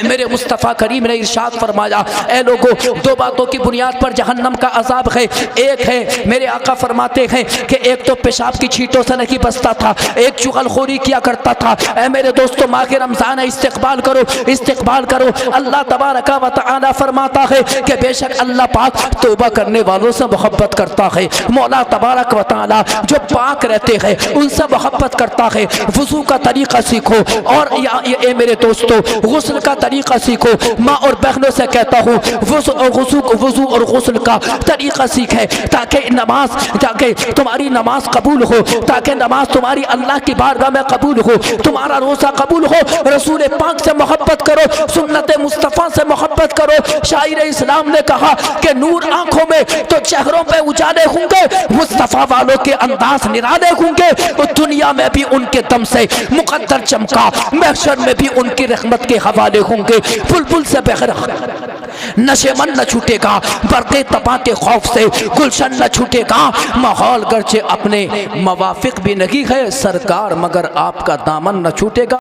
C: मेरे मुस्तफ़ा करीम ने इरशाद फरमाया, ए लोगों, दो बातों की बुनियाद पर जहन्नम का अज़ाब है। एक है, मेरे आका फरमाते हैं कि एक तो पेशाब की छींटों से नहीं बचता था, एक चुगलखोरी किया करता था। ए मेरे दोस्तों, माह के रमज़ान है, इस्तिक़बाल करो, इस्तिक़बाल करो। अल्लाह तबारक व तआला फरमाता है कि बेशक अल्लाह पाक तौबा करने वालों से मोहब्बत करता है। मौला तबारक व तआला जो पाक रहते हैं उनसे मोहब्बत करता है। वुज़ू का तरीक़ा सीखो। और ये मेरे दोस्तों, गुस्ल का तरीक़ा सीखो। माँ और बहनों से कहता हूँ, वुज़ू और गुस्ल का तरीक़ा सीखे, ताकि नमाज, ताकि तुम्हारी नमाज कबूल हो, ताकि नमाज तुम्हारी अल्लाह की बारगाह में कबूल हो, तुम्हारा रोज़ा कबूल हो। रसूल पाक से मोहब्बत करो, सुन्नत मुस्तफ़ा से मोहब्बत करो। शायर इस्लाम ने कहा कि नूर आंखों में तो चेहरों पे उजाले होंगे, मुस्तफ़ा वालों के अंदाज निराले होंगे। तो दुनिया में भी उनके दम से मुकद्दर चमका, महशर में भी उनकी रहमत के हवाले होंगे। बुलबुल से बगैर नशेमन न छूटेगा, बरक़े तपाते खौफ से गुलशन न छूटेगा। माहौल गर्चे अपने मवाफिक भी नहीं है सरकार, मगर आपका दामन न छूटेगा।